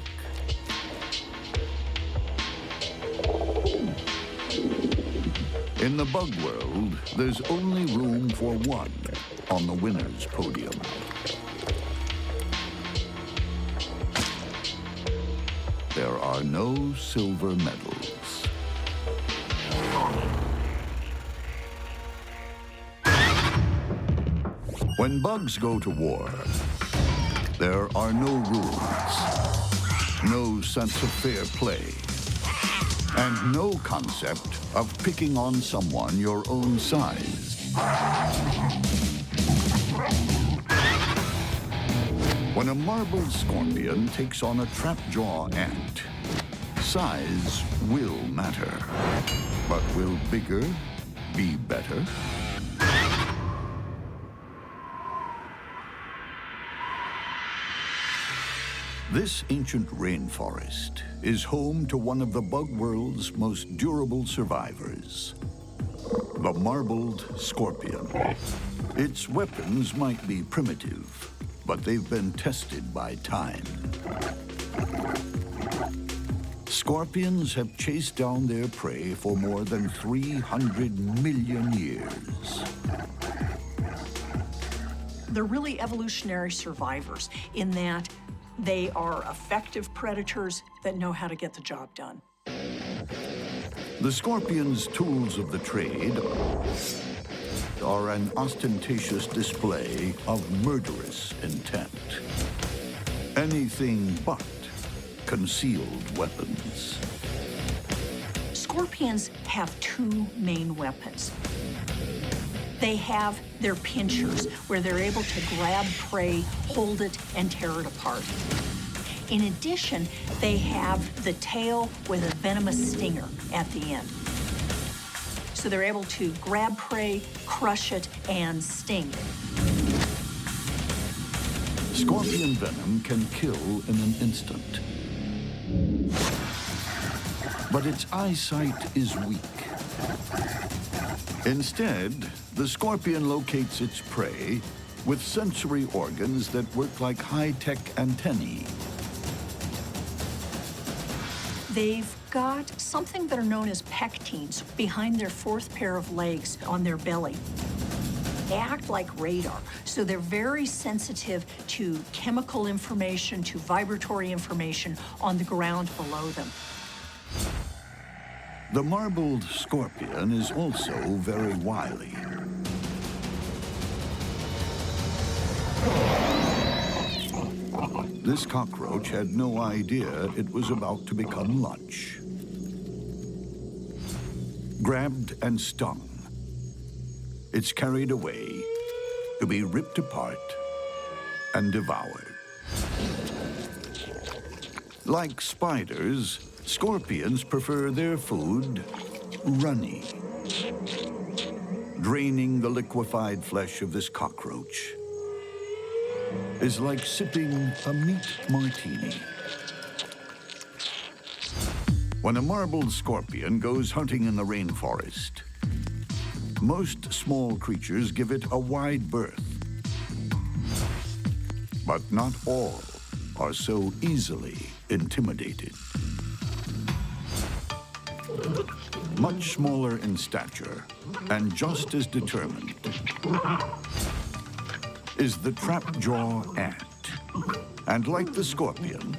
In the bug world, there's only room for one on the winner's podium. There are no silver medals. When bugs go to war, there are no rules, no sense of fair play, and no concept of picking on someone your own size. When a marbled scorpion takes on a trapjaw ant, size will matter. But will bigger be better? This ancient rainforest is home to one of the bug world's most durable survivors, the marbled scorpion. Its weapons might be primitive, but they've been tested by time. Scorpions have chased down their prey for more than 300 million years. They're really evolutionary survivors in that they are effective predators that know how to get the job done. The scorpion's tools of the trade are an ostentatious display of murderous intent. Anything but concealed weapons. Scorpions have two main weapons. They have their pinchers, where they're able to grab prey, hold it, and tear it apart. In addition, they have the tail with a venomous stinger at the end. So they're able to grab prey, crush it, and sting. Scorpion venom can kill in an instant. But its eyesight is weak. Instead, the scorpion locates its prey with sensory organs that work like high-tech antennae. They've got something that are known as pectines behind their fourth pair of legs on their belly. They act like radar, so they're very sensitive to chemical information, to vibratory information on the ground below them. The marbled scorpion is also very wily. This cockroach had no idea it was about to become lunch. Grabbed and stung, it's carried away to be ripped apart and devoured. Like spiders, scorpions prefer their food runny. Draining the liquefied flesh of this cockroach is like sipping a meat martini. When a marbled scorpion goes hunting in the rainforest, most small creatures give it a wide berth. But not all are so easily intimidated. Much smaller in stature and just as determined is the trapjaw ant. And like the scorpion,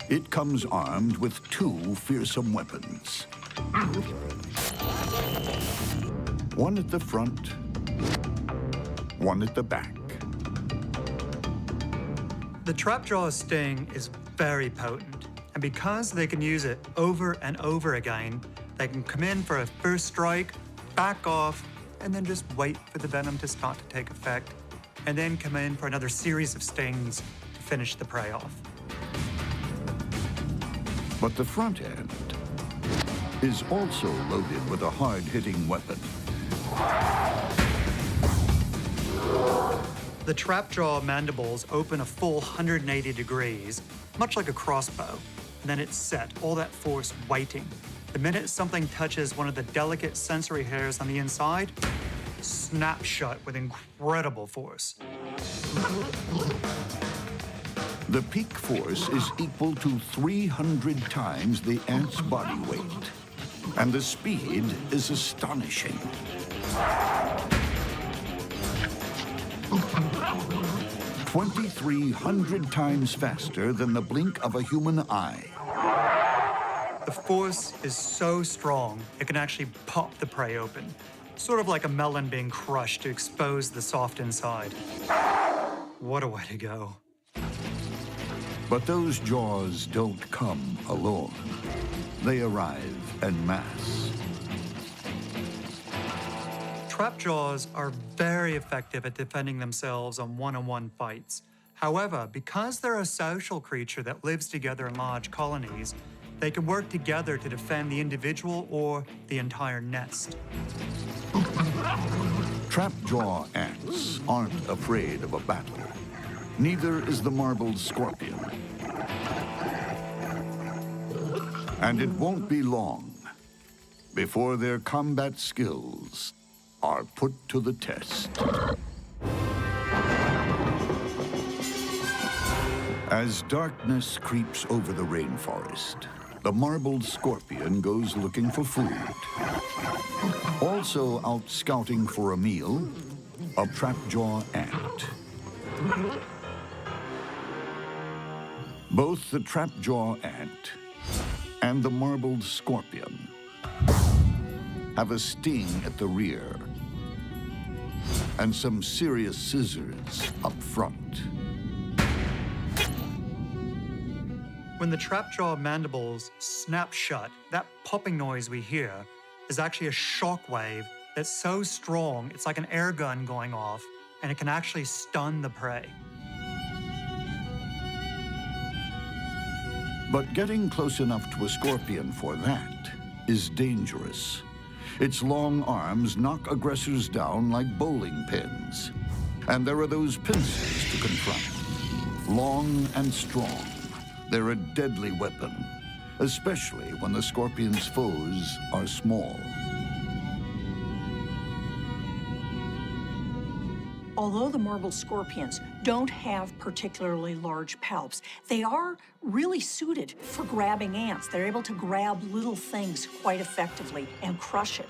it comes armed with two fearsome weapons. One at the front, one at the back. The trapjaw's sting is very potent, and because they can use it over and over again, they can come in for a first strike, back off, and then just wait for the venom to start to take effect, and then come in for another series of stings to finish the prey off. But the front end is also loaded with a hard-hitting weapon. The trapjaw mandibles open a full 180 degrees, much like a crossbow, and then it's set, all that force waiting. The minute something touches one of the delicate sensory hairs on the inside, snap shut with incredible force. The peak force is equal to 300 times the ant's body weight, and the speed is astonishing. 2,300 times faster than the blink of a human eye. The force is so strong, it can actually pop the prey open, sort of like a melon being crushed to expose the soft inside. What a way to go. But those jaws don't come alone. They arrive en masse. Trapjaws are very effective at defending themselves on one-on-one fights. However, because they're a social creature that lives together in large colonies, they can work together to defend the individual or the entire nest. Trapjaw ants aren't afraid of a battle. Neither is the marbled scorpion. And it won't be long before their combat skills are put to the test. As darkness creeps over the rainforest, the marbled scorpion goes looking for food. Also out scouting for a meal, a trapjaw ant. Both the trapjaw ant and the marbled scorpion have a sting at the rear and some serious scissors up front. When the trapjaw mandibles snap shut, that popping noise we hear is actually a shock wave that's so strong, it's like an air gun going off, and it can actually stun the prey. But getting close enough to a scorpion for that is dangerous. Its long arms knock aggressors down like bowling pins. And there are those pincers to confront. Long and strong, they're a deadly weapon, especially when the scorpion's foes are small. Although the marbled scorpions don't have particularly large palps, they are really suited for grabbing ants. They're able to grab little things quite effectively and crush it.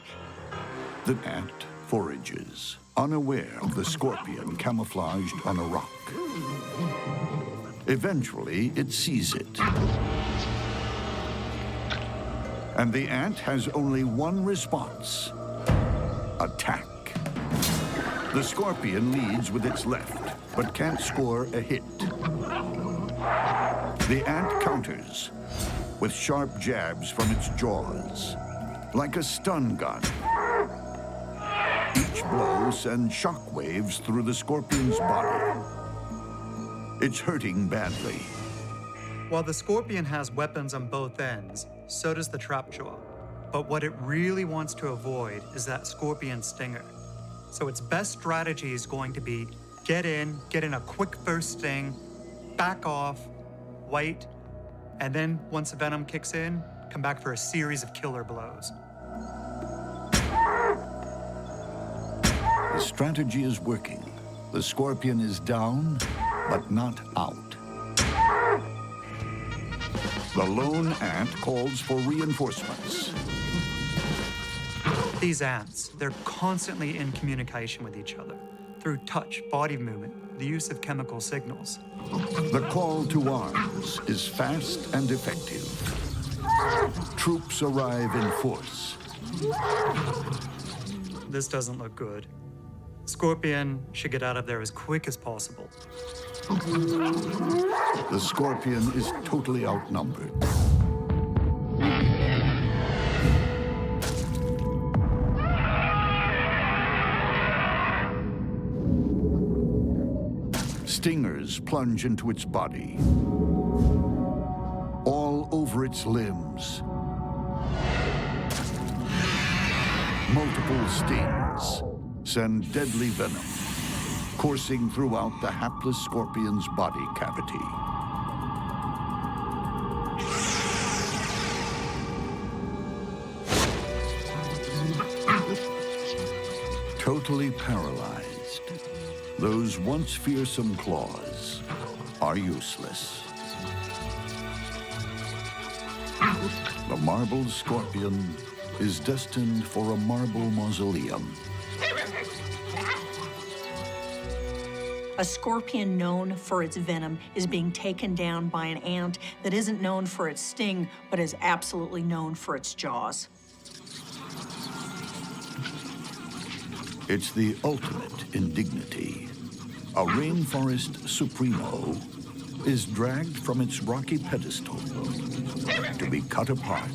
The ant forages, unaware of the scorpion camouflaged on a rock. Eventually, it sees it. And the ant has only one response: attack. The scorpion leads with its left, but can't score a hit. The ant counters with sharp jabs from its jaws, like a stun gun. Each blow sends shock waves through the scorpion's body. It's hurting badly. While the scorpion has weapons on both ends, so does the trapjaw. But what it really wants to avoid is that scorpion stinger. So its best strategy is going to be get in a quick burst sting, back off, wait, and then once the venom kicks in, come back for a series of killer blows. The strategy is working. The scorpion is down, but not out. The lone ant calls for reinforcements. These ants, they're constantly in communication with each other through touch, body movement, the use of chemical signals. The call to arms is fast and effective. Troops arrive in force. This doesn't look good. Scorpion should get out of there as quick as possible. The scorpion is totally outnumbered. Stingers plunge into its body, all over its limbs. Multiple stings send deadly venom coursing throughout the hapless scorpion's body cavity. Totally paralyzed, those once fearsome claws are useless. The marbled scorpion is destined for a marble mausoleum. A scorpion known for its venom is being taken down by an ant that isn't known for its sting, but is absolutely known for its jaws. It's the ultimate indignity. A rainforest supremo is dragged from its rocky pedestal to be cut apart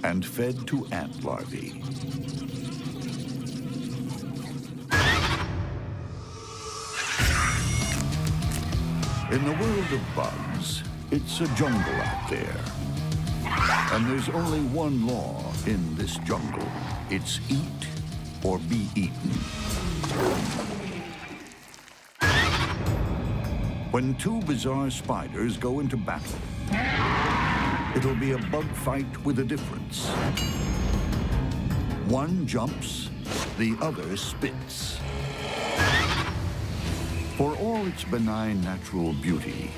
and fed to ant larvae. In the world of bugs, it's a jungle out there. And there's only one law in this jungle. It's eat or be eaten. When two bizarre spiders go into battle, it'll be a bug fight with a difference. One jumps, the other spits. For all its benign natural beauty,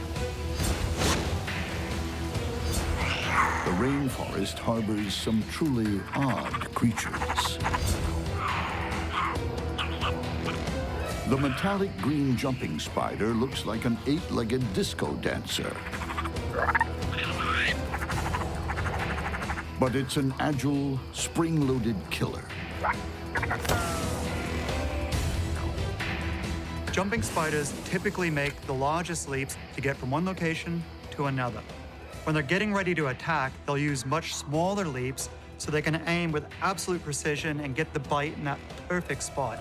the rainforest harbors some truly odd creatures. The metallic green jumping spider looks like an 8-legged disco dancer. But it's an agile, spring-loaded killer. Jumping spiders typically make the largest leaps to get from one location to another. When they're getting ready to attack, they'll use much smaller leaps so they can aim with absolute precision and get the bite in that perfect spot.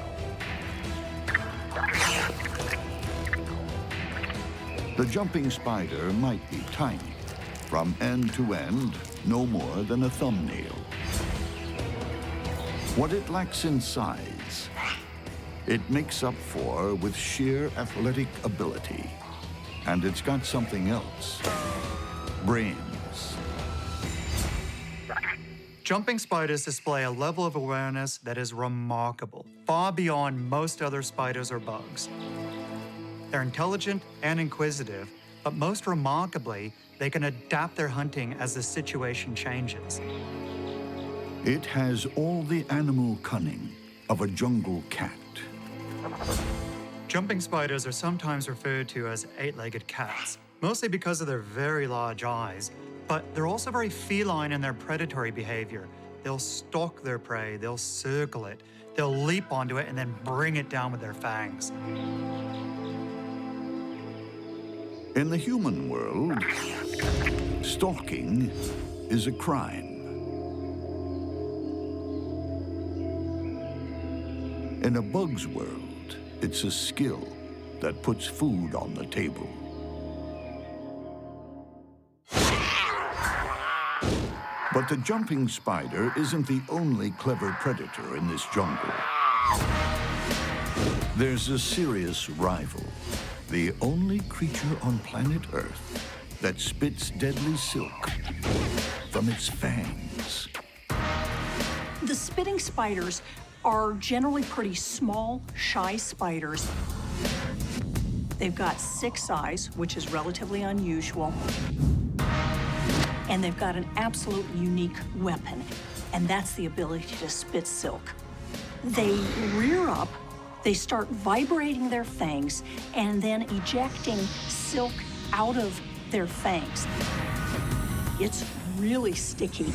The jumping spider might be tiny. From end to end, no more than a thumbnail. What it lacks in size, it makes up for with sheer athletic ability. And it's got something else: brains. Jumping spiders display a level of awareness that is remarkable, far beyond most other spiders or bugs. They're intelligent and inquisitive, but most remarkably, they can adapt their hunting as the situation changes. It has all the animal cunning of a jungle cat. Jumping spiders are sometimes referred to as eight-legged cats, mostly because of their very large eyes, but they're also very feline in their predatory behavior. They'll stalk their prey, they'll circle it, they'll leap onto it and then bring it down with their fangs. In the human world, stalking is a crime. In a bug's world, it's a skill that puts food on the table. But the jumping spider isn't the only clever predator in this jungle. There's a serious rival, the only creature on planet Earth that spits deadly silk from its fangs. The spitting spiders are generally pretty small, shy spiders. They've got 6 eyes, which is relatively unusual. And they've got an absolutely unique weapon, and that's the ability to spit silk. They rear up, they start vibrating their fangs, and then ejecting silk out of their fangs. It's really sticky.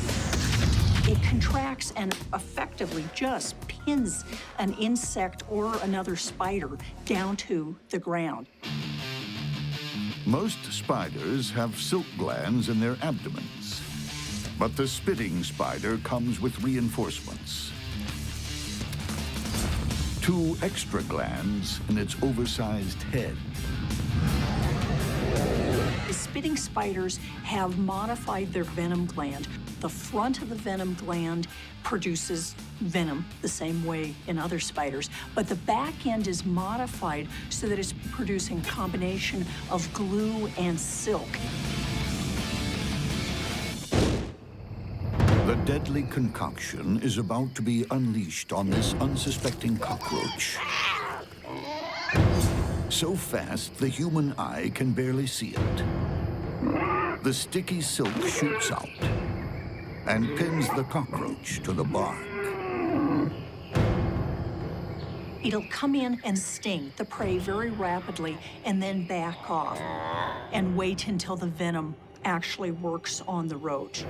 It contracts and effectively just pins an insect or another spider down to the ground. Most spiders have silk glands in their abdomens, but the spitting spider comes with reinforcements. 2 extra glands in its oversized head. The spitting spiders have modified their venom gland. The front of the venom gland produces venom the same way in other spiders, but the back end is modified so that it's producing a combination of glue and silk. The deadly concoction is about to be unleashed on this unsuspecting cockroach. So fast, the human eye can barely see it. The sticky silk shoots out and pins the cockroach to the bark. It'll come in and sting the prey very rapidly and then back off and wait until the venom actually works on the roach.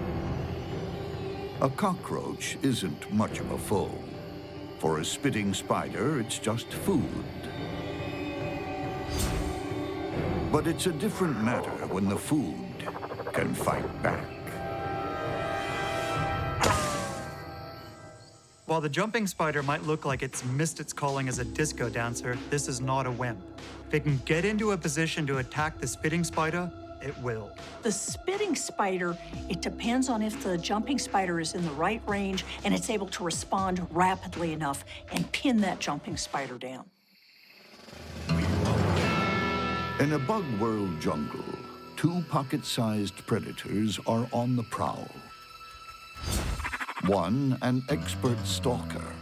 A cockroach isn't much of a foe. For a spitting spider, it's just food. But it's a different matter when the food can fight back. While the jumping spider might look like it's missed its calling as a disco dancer, this is not a wimp. If it can get into a position to attack the spitting spider, it will. The spitting spider, it depends on if the jumping spider is in the right range and it's able to respond rapidly enough and pin that jumping spider down. In a bug world jungle, 2 pocket-sized predators are on the prowl. One, an expert stalker,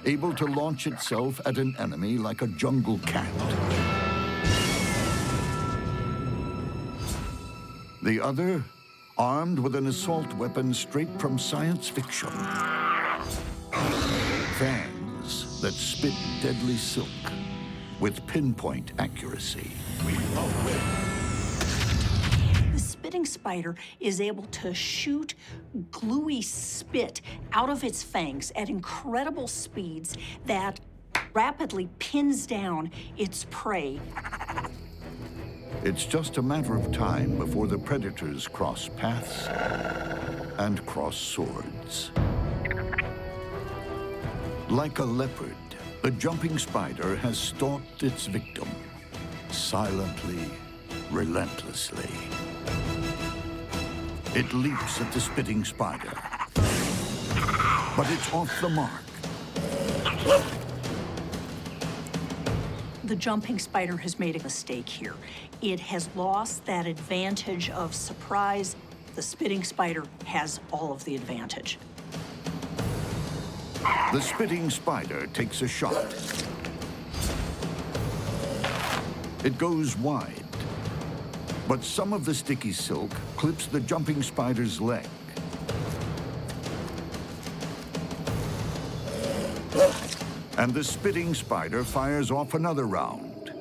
able to launch itself at an enemy like a jungle cat. The other, armed with an assault weapon straight from science fiction. Fangs that spit deadly silk with pinpoint accuracy. The spitting spider is able to shoot gluey spit out of its fangs at incredible speeds that rapidly pins down its prey. It's just a matter of time before the predators cross paths and cross swords. Like a leopard, the jumping spider has stalked its victim, silently, relentlessly. It leaps at the spitting spider, but it's off the mark. The jumping spider has made a mistake here. It has lost that advantage of surprise. The spitting spider has all of the advantage. The spitting spider takes a shot. It goes wide, but some of the sticky silk clips the jumping spider's leg. And the spitting spider fires off another round.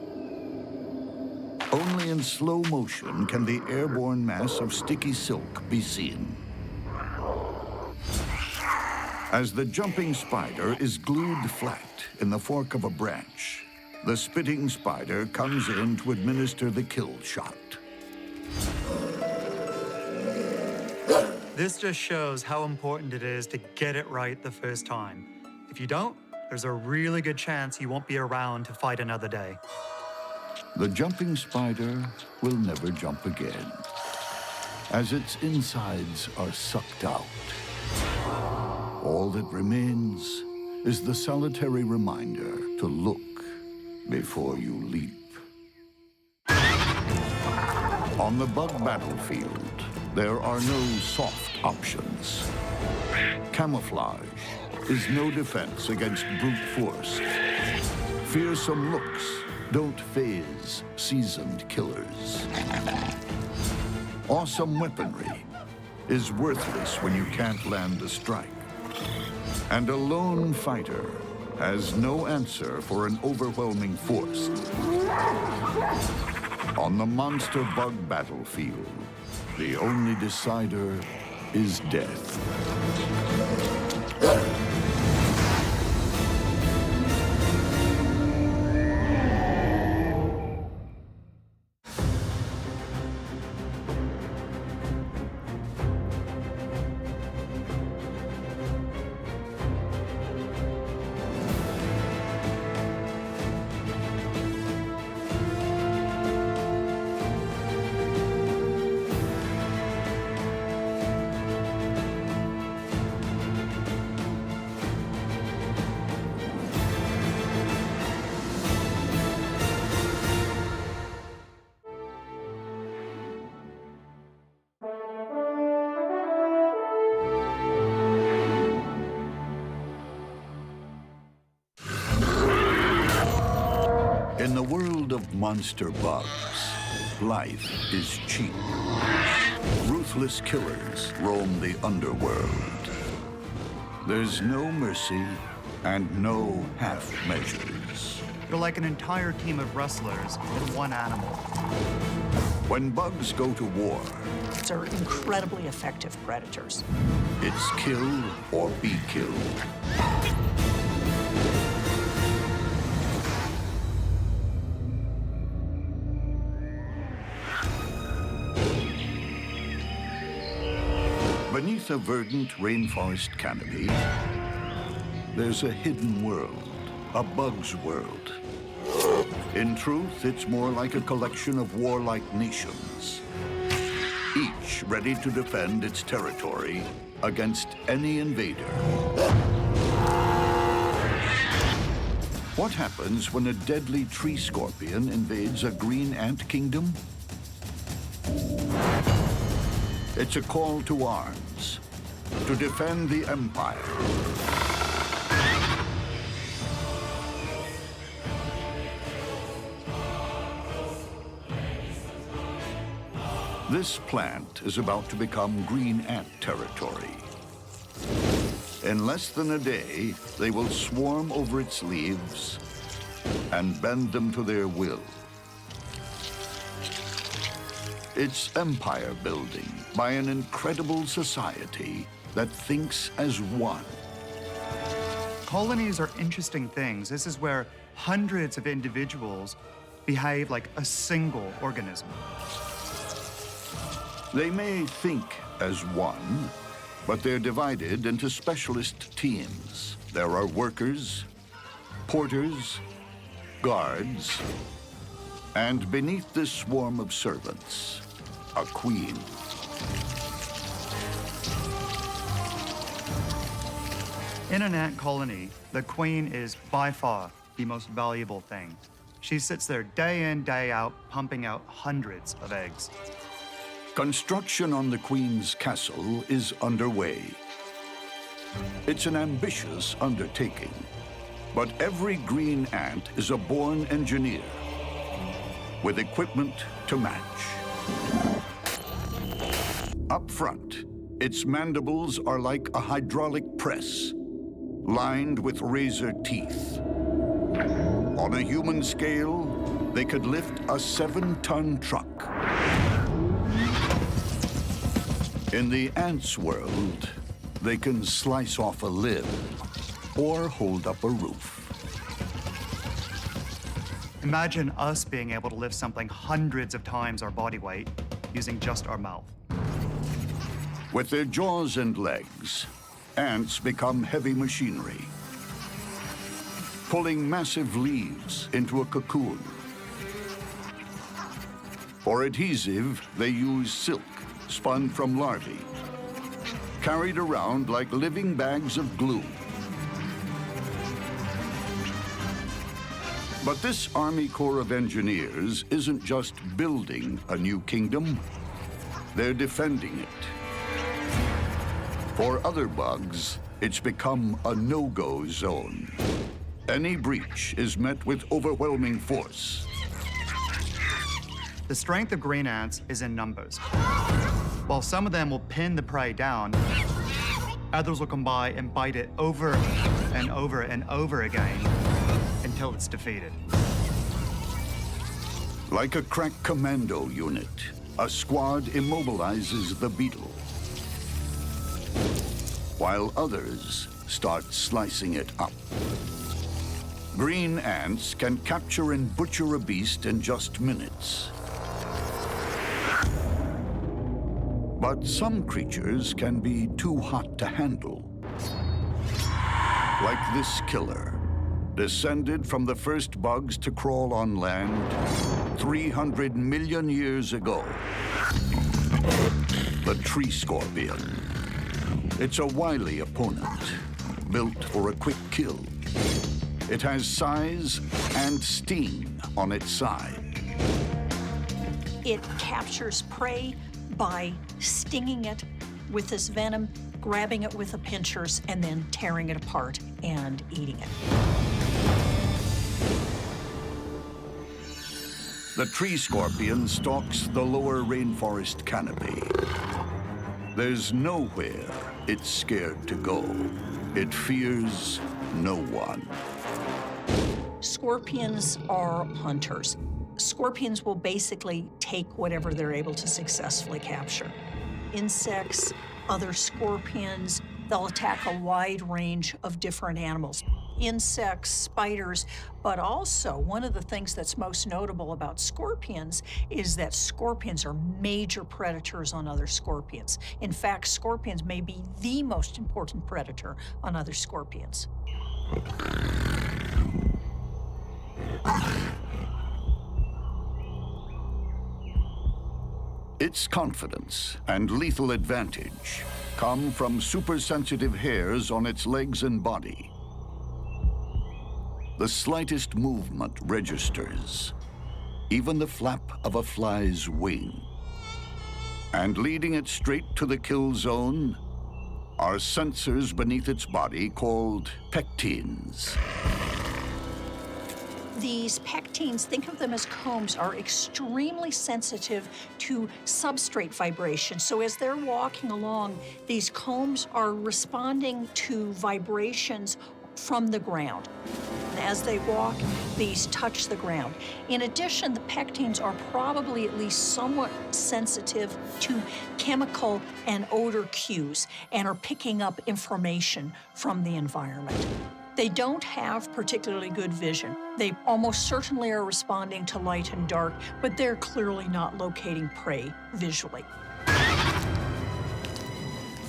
Only in slow motion can the airborne mass of sticky silk be seen. As the jumping spider is glued flat in the fork of a branch, the spitting spider comes in to administer the kill shot. This just shows how important it is to get it right the first time. If you don't, there's a really good chance you won't be around to fight another day. The jumping spider will never jump again, as its insides are sucked out. All that remains is the solitary reminder to look before you leap. On the bug battlefield, there are no soft options. Camouflage is no defense against brute force. Fearsome looks don't faze seasoned killers. Awesome weaponry is worthless when you can't land a strike. And a lone fighter has no answer for an overwhelming force. On the monster bug battlefield, the only decider is death. In the world of monster bugs, life is cheap. Ruthless killers roam the underworld. There's no mercy and no half measures. You're like an entire team of wrestlers in one animal. When bugs go to war, They're incredibly effective predators. it's kill or be killed. Beneath a verdant rainforest canopy, there's a hidden world, a bug's world. In truth, it's more like a collection of warlike nations, each ready to defend its territory against any invader. What happens when a deadly tree scorpion invades a green ant kingdom? It's a call to arms, to defend the empire. This plant is about to become green ant territory. In less than a day, they will swarm over its leaves and bend them to their will. It's empire building by an incredible society that thinks as one. Colonies are interesting things. This is where hundreds of individuals behave like a single organism. They may think as one, but they're divided into specialist teams. There are workers, porters, guards, and beneath this swarm of servants, a queen. In an ant colony, the queen is by far the most valuable thing. She sits there day in, day out, pumping out hundreds of eggs. Construction on the queen's castle is underway. It's an ambitious undertaking, but every green ant is a born engineer with equipment to match. Up front, its mandibles are like a hydraulic press, lined with razor teeth. On a human scale, they could lift a 7-ton truck. In the ants' world, they can slice off a limb or hold up a roof. Imagine us being able to lift something hundreds of times our body weight using just our mouth. With their jaws and legs, ants become heavy machinery, pulling massive leaves into a cocoon. For adhesive, they use silk spun from larvae, carried around like living bags of glue. But this Army Corps of Engineers isn't just building a new kingdom, they're defending it. For other bugs, it's become a no-go zone. Any breach is met with overwhelming force. The strength of green ants is in numbers. While some of them will pin the prey down, others will come by and bite it over and over and over again until it's defeated. Like a crack commando unit, a squad immobilizes the beetle, while others start slicing it up. Green ants can capture and butcher a beast in just minutes. But some creatures can be too hot to handle. Like this killer, descended from the first bugs to crawl on land 300 million years ago. The tree scorpion. It's a wily opponent, built for a quick kill. It has size and sting on its side. It captures prey by stinging it with this venom, grabbing it with the pinchers, and then tearing it apart and eating it. The tree scorpion stalks the lower rainforest canopy. There's nowhere it's scared to go. It fears no one. Scorpions are hunters. Scorpions will basically take whatever they're able to successfully capture. Insects, other scorpions, they'll attack a wide range of different animals. Insects, spiders, but also one of the things that's most notable about scorpions is that scorpions are major predators on other scorpions. In fact, scorpions may be the most important predator on other scorpions. Its confidence and lethal advantage come from super-sensitive hairs on its legs and body. The slightest movement registers, even the flap of a fly's wing. And leading it straight to the kill zone are sensors beneath its body called pectines. These pectines, think of them as combs, are extremely sensitive to substrate vibration. So as they're walking along, these combs are responding to vibrations from the ground. As they walk, these touch the ground. In addition, the pectines are probably at least somewhat sensitive to chemical and odor cues and are picking up information from the environment. They don't have particularly good vision. They almost certainly are responding to light and dark, but they're clearly not locating prey visually.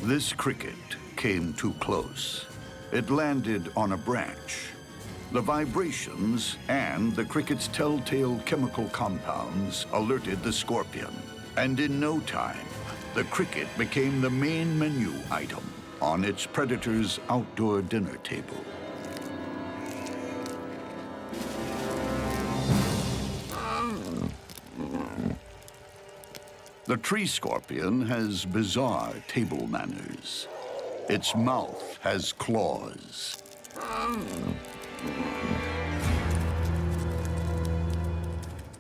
This cricket came too close. It landed on a branch. The vibrations and the cricket's telltale chemical compounds alerted the scorpion. And in no time, the cricket became the main menu item on its predator's outdoor dinner table. The tree scorpion has bizarre table manners. Its mouth has claws.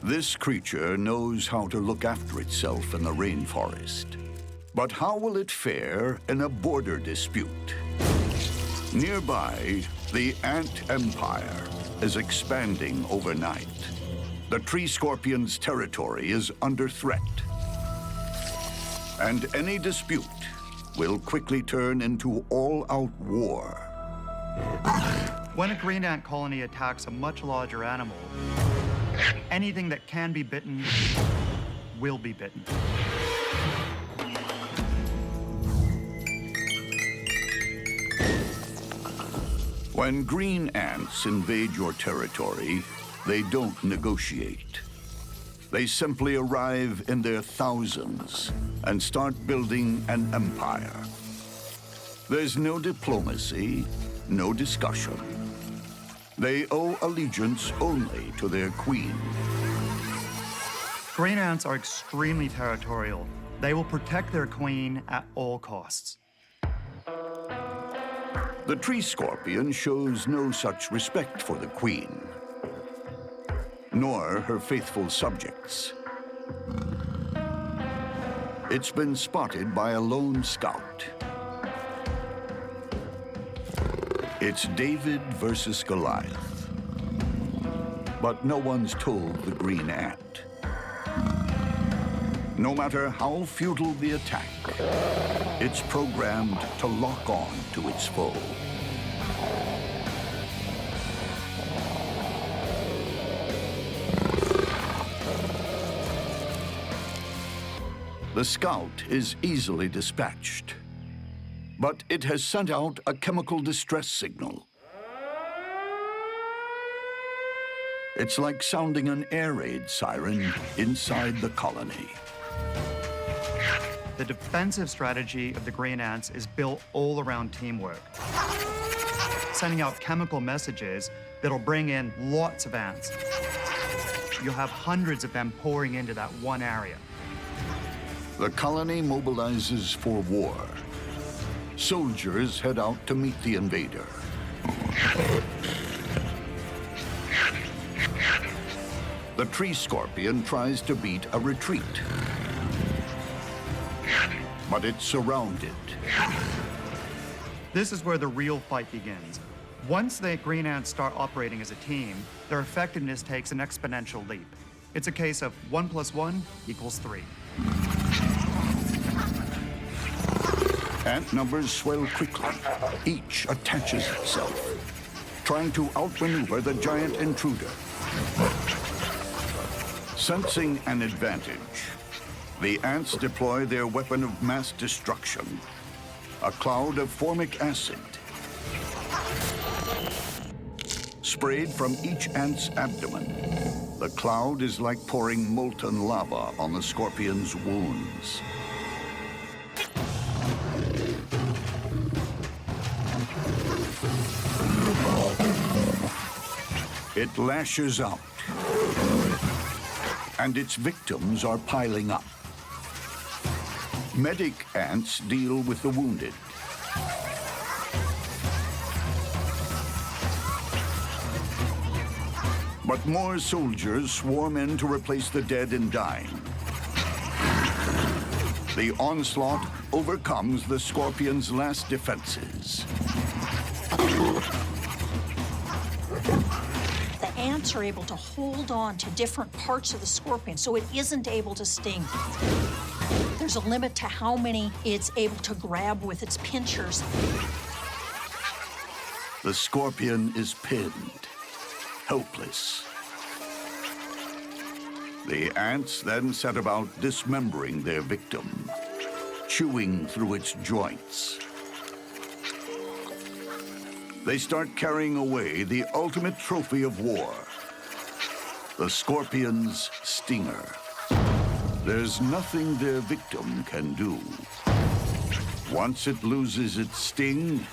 This creature knows how to look after itself in the rainforest. But how will it fare in a border dispute? Nearby, the ant empire is expanding overnight. The tree scorpion's territory is under threat. And any dispute will quickly turn into all-out war. When a green ant colony attacks a much larger animal, anything that can be bitten will be bitten. When green ants invade your territory, they don't negotiate. They simply arrive in their thousands and start building an empire. There's no diplomacy, no discussion. They owe allegiance only to their queen. Green ants are extremely territorial. They will protect their queen at all costs. The tree scorpion shows no such respect for the queen, nor her faithful subjects. It's been spotted by a lone scout. It's David versus Goliath. But no one's told the green ant. No matter how futile the attack, it's programmed to lock on to its foe. The scout is easily dispatched, but it has sent out a chemical distress signal. It's like sounding an air raid siren inside the colony. The defensive strategy of the green ants is built all around teamwork, sending out chemical messages that'll bring in lots of ants. You'll have hundreds of them pouring into that one area. The colony mobilizes for war. Soldiers head out to meet the invader. The tree scorpion tries to beat a retreat, but it's surrounded. This is where the real fight begins. Once the green ants start operating as a team, their effectiveness takes an exponential leap. It's a case of 1 + 1 = 3. Ant numbers swell quickly. Each attaches itself, trying to outmaneuver the giant intruder. Sensing an advantage, the ants deploy their weapon of mass destruction, a cloud of formic acid. Sprayed from each ant's abdomen, the cloud is like pouring molten lava on the scorpion's wounds. It lashes out, and its victims are piling up. Medic ants deal with the wounded. But more soldiers swarm in to replace the dead and dying. The onslaught overcomes the scorpion's last defenses. The ants are able to hold on to different parts of the scorpion, so it isn't able to sting. There's a limit to how many it's able to grab with its pinchers. The scorpion is pinned, helpless. The ants then set about dismembering their victim, chewing through its joints. They start carrying away the ultimate trophy of war, the scorpion's stinger. There's nothing their victim can do. Once it loses its sting,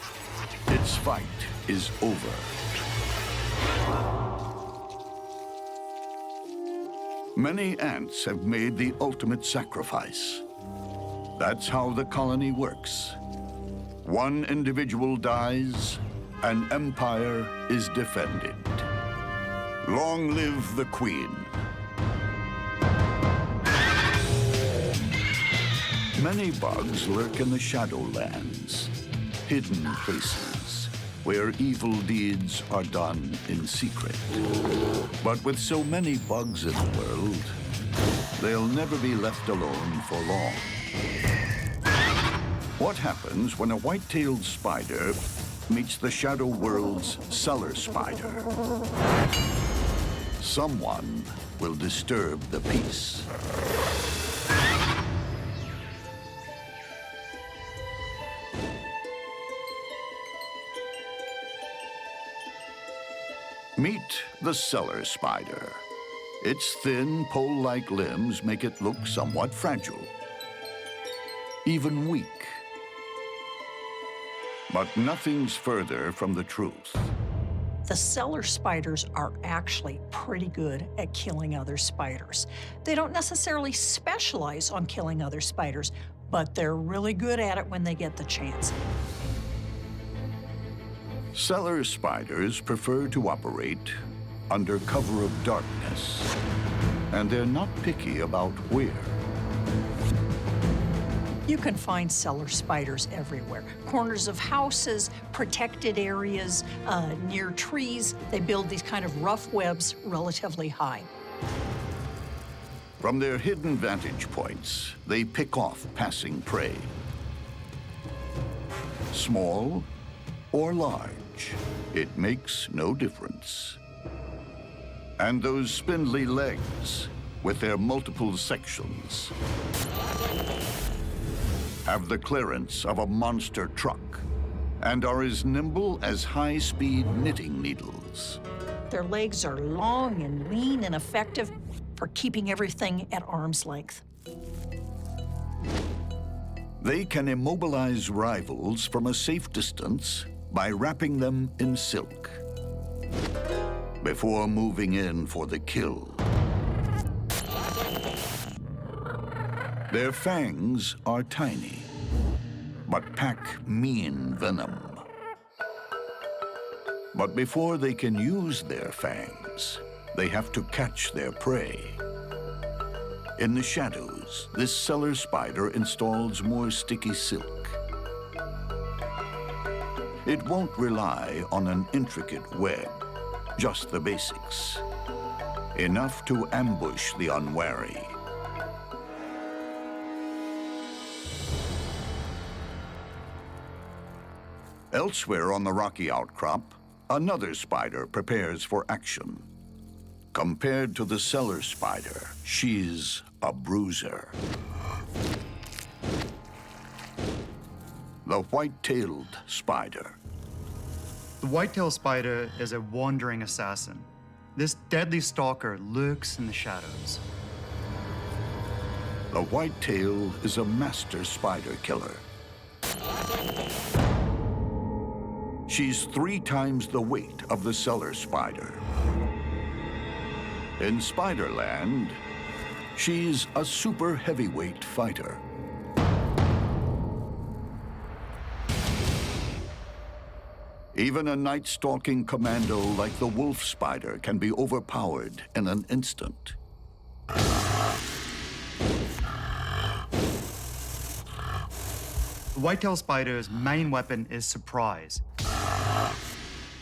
its fight is over. Many ants have made the ultimate sacrifice. That's how the colony works. One individual dies, an empire is defended. Long live the Queen. Many bugs lurk in the Shadowlands, hidden places where evil deeds are done in secret. But with so many bugs in the world, they'll never be left alone for long. What happens when a white-tailed spider meets the Shadow World's cellar spider? Someone will disturb the peace. Meet the cellar spider. Its thin, pole-like limbs make it look somewhat fragile, even weak. But nothing's further from the truth. The cellar spiders are actually pretty good at killing other spiders. They don't necessarily specialize on killing other spiders, but they're really good at it when they get the chance. Cellar spiders prefer to operate under cover of darkness, and they're not picky about where. You can find cellar spiders everywhere. Corners of houses, protected areas, near trees. They build these kind of rough webs relatively high. From their hidden vantage points, they pick off passing prey. Small or large, it makes no difference. And those spindly legs, with their multiple sections, have the clearance of a monster truck and are as nimble as high-speed knitting needles. Their legs are long and lean and effective for keeping everything at arm's length. They can immobilize rivals from a safe distance by wrapping them in silk before moving in for the kill. Their fangs are tiny, but pack mean venom. But before they can use their fangs, they have to catch their prey. In the shadows, this cellar spider installs more sticky silk. It won't rely on an intricate web, just the basics. Enough to ambush the unwary. Elsewhere on the rocky outcrop, another spider prepares for action. Compared to the cellar spider, she's a bruiser. The white-tailed spider. The white-tailed spider is a wandering assassin. This deadly stalker lurks in the shadows. The white-tail is a master spider killer. She's 3 times the weight of the cellar spider. In Spiderland, she's a super heavyweight fighter. Even a night-stalking commando like the wolf spider can be overpowered in an instant. The white-tailed spider's main weapon is surprise.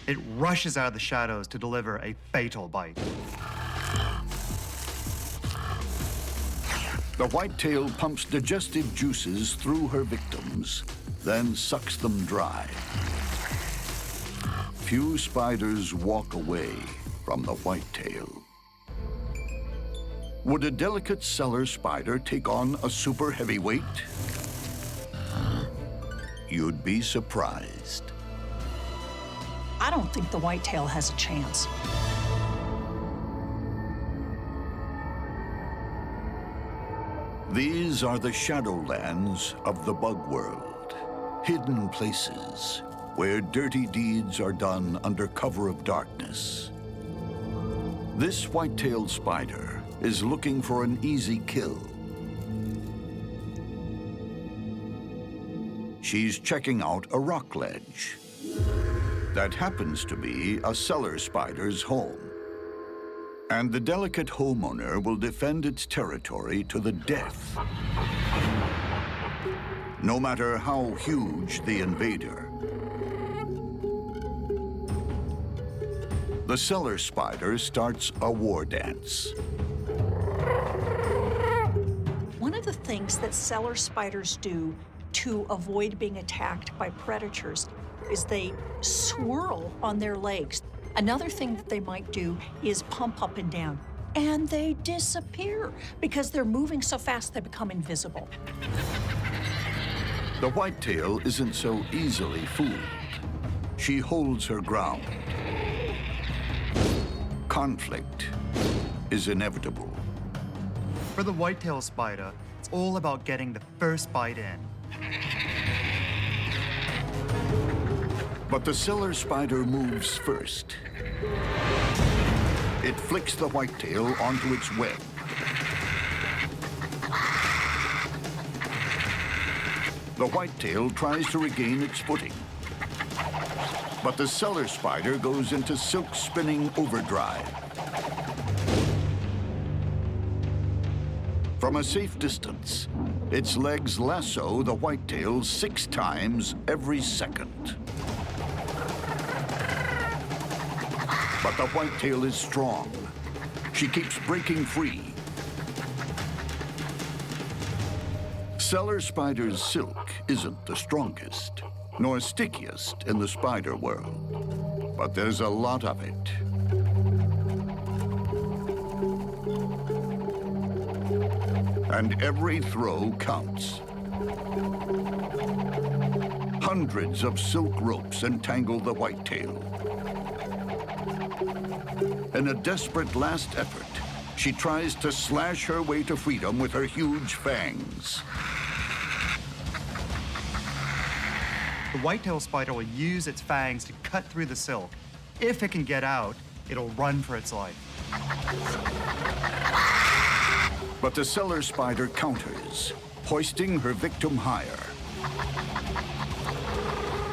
It rushes out of the shadows to deliver a fatal bite. The white-tail pumps digestive juices through her victims, then sucks them dry. Few spiders walk away from the white-tail. Would a delicate cellar spider take on a super heavyweight? You'd be surprised. I don't think the whitetail has a chance. These are the Shadowlands of the bug world, hidden places where dirty deeds are done under cover of darkness. This white-tailed spider is looking for an easy kill. She's checking out a rock ledge. That happens to be a cellar spider's home. And the delicate homeowner will defend its territory to the death, no matter how huge the invader. The cellar spider starts a war dance. One of the things that cellar spiders do to avoid being attacked by predators is they swirl on their legs. Another thing that they might do is pump up and down, and they disappear because they're moving so fast they become invisible. The whitetail isn't so easily fooled. She holds her ground. Conflict is inevitable. For the whitetail spider, it's all about getting the first bite in. But the cellar spider moves first. It flicks the whitetail onto its web. The whitetail tries to regain its footing. But the cellar spider goes into silk spinning overdrive. From a safe distance, its legs lasso the whitetail 6 times every second. But the whitetail is strong. She keeps breaking free. Cellar spider's silk isn't the strongest, nor stickiest in the spider world, but there's a lot of it. And every throw counts. Hundreds of silk ropes entangle the whitetail. In a desperate last effort, she tries to slash her way to freedom with her huge fangs. The whitetail spider will use its fangs to cut through the silk. If it can get out, it'll run for its life. But the cellar spider counters, hoisting her victim higher.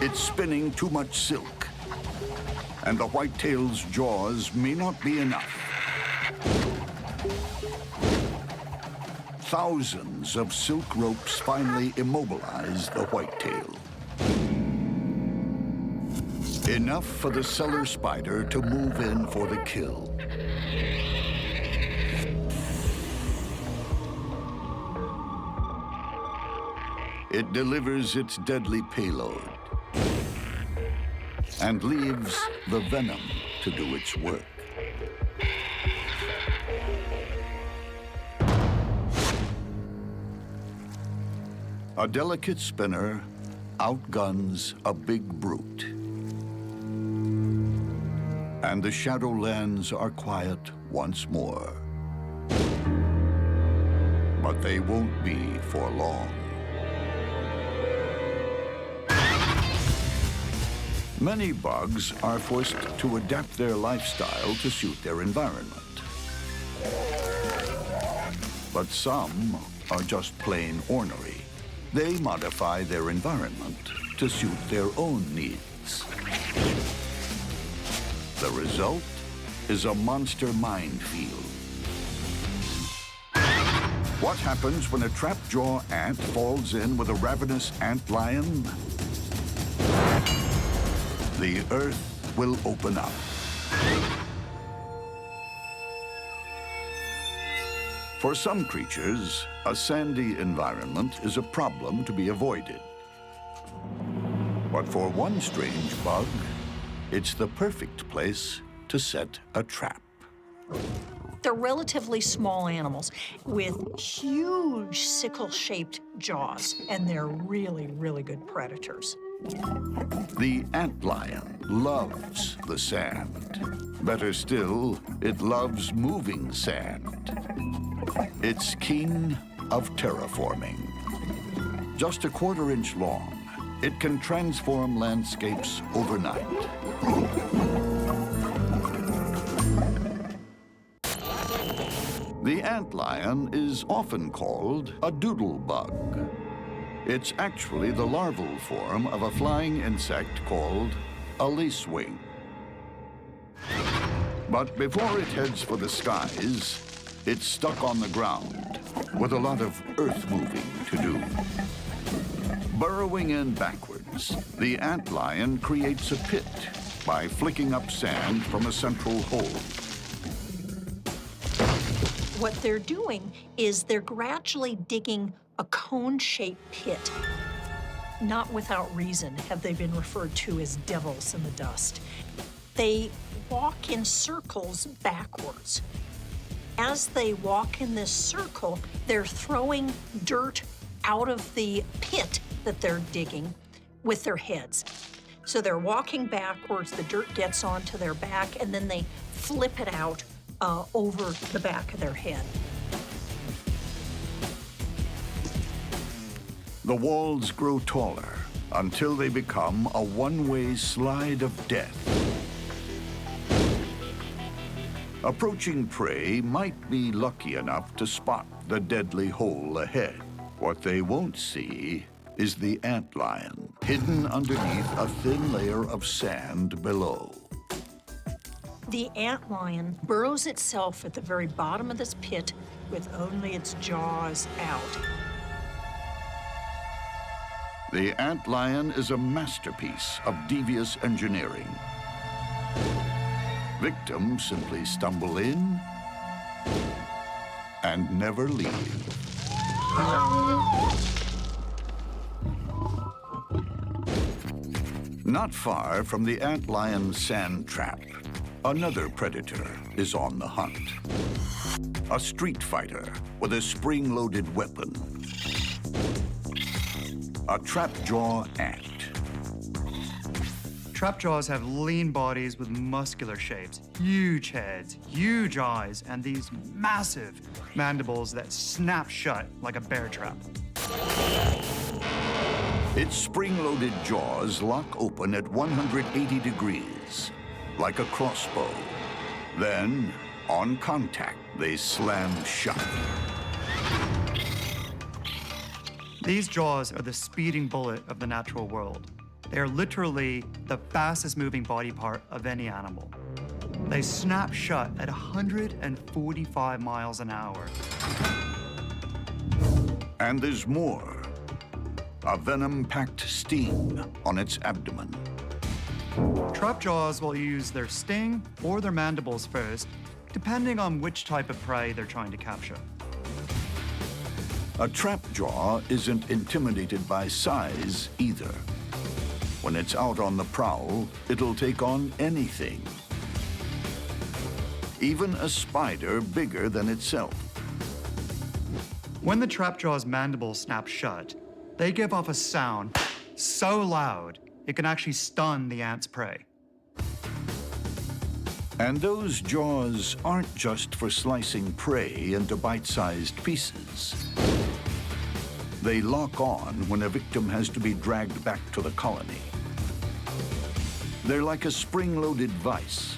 It's spinning too much silk, and the whitetail's jaws may not be enough. Thousands of silk ropes finally immobilize the whitetail. Enough for the cellar spider to move in for the kill. It delivers its deadly payload and leaves the venom to do its work. A delicate spinner outguns a big brute. And the Shadowlands are quiet once more. But they won't be for long. Many bugs are forced to adapt their lifestyle to suit their environment. But some are just plain ornery. They modify their environment to suit their own needs. The result is a monster minefield. What happens when a trapjaw ant falls in with a ravenous antlion? The earth will open up. For some creatures, a sandy environment is a problem to be avoided. But for one strange bug, it's the perfect place to set a trap. They're relatively small animals with huge sickle-shaped jaws, and they're really, really good predators. The antlion loves the sand. Better still, it loves moving sand. It's king of terraforming. Just a 1/4 inch long, it can transform landscapes overnight. The antlion is often called a doodle bug. It's actually the larval form of a flying insect called a lacewing. But before it heads for the skies, it's stuck on the ground with a lot of earth moving to do. Burrowing in backwards, the antlion creates a pit by flicking up sand from a central hole. What they're doing is they're gradually digging a cone-shaped pit. Not without reason have they been referred to as devils in the dust. They walk in circles backwards. As they walk in this circle, they're throwing dirt out of the pit that they're digging with their heads. So they're walking backwards, the dirt gets onto their back, and then they flip it out over the back of their head. The walls grow taller until they become a one-way slide of death. Approaching prey might be lucky enough to spot the deadly hole ahead. What they won't see is the antlion, hidden underneath a thin layer of sand below. The antlion burrows itself at the very bottom of this pit with only its jaws out. The antlion is a masterpiece of devious engineering. Victims simply stumble in and never leave. Not far from the antlion sand trap, another predator is on the hunt. A street fighter with a spring-loaded weapon. A trapjaw ant. Trapjaws have lean bodies with muscular shapes, huge heads, huge eyes, and these massive mandibles that snap shut like a bear trap. Its spring-loaded jaws lock open at 180 degrees, like a crossbow. Then, on contact, they slam shut. These jaws are the speeding bullet of the natural world. They are literally the fastest moving body part of any animal. They snap shut at 145 miles an hour. And there's more. A venom-packed sting on its abdomen. Trapjaws will use their sting or their mandibles first, depending on which type of prey they're trying to capture. A trapjaw isn't intimidated by size either. When it's out on the prowl, it'll take on anything. Even a spider bigger than itself. When the trapjaw's mandibles snap shut, they give off a sound so loud it can actually stun the ant's prey. And those jaws aren't just for slicing prey into bite-sized pieces. They lock on when a victim has to be dragged back to the colony. They're like a spring-loaded vice.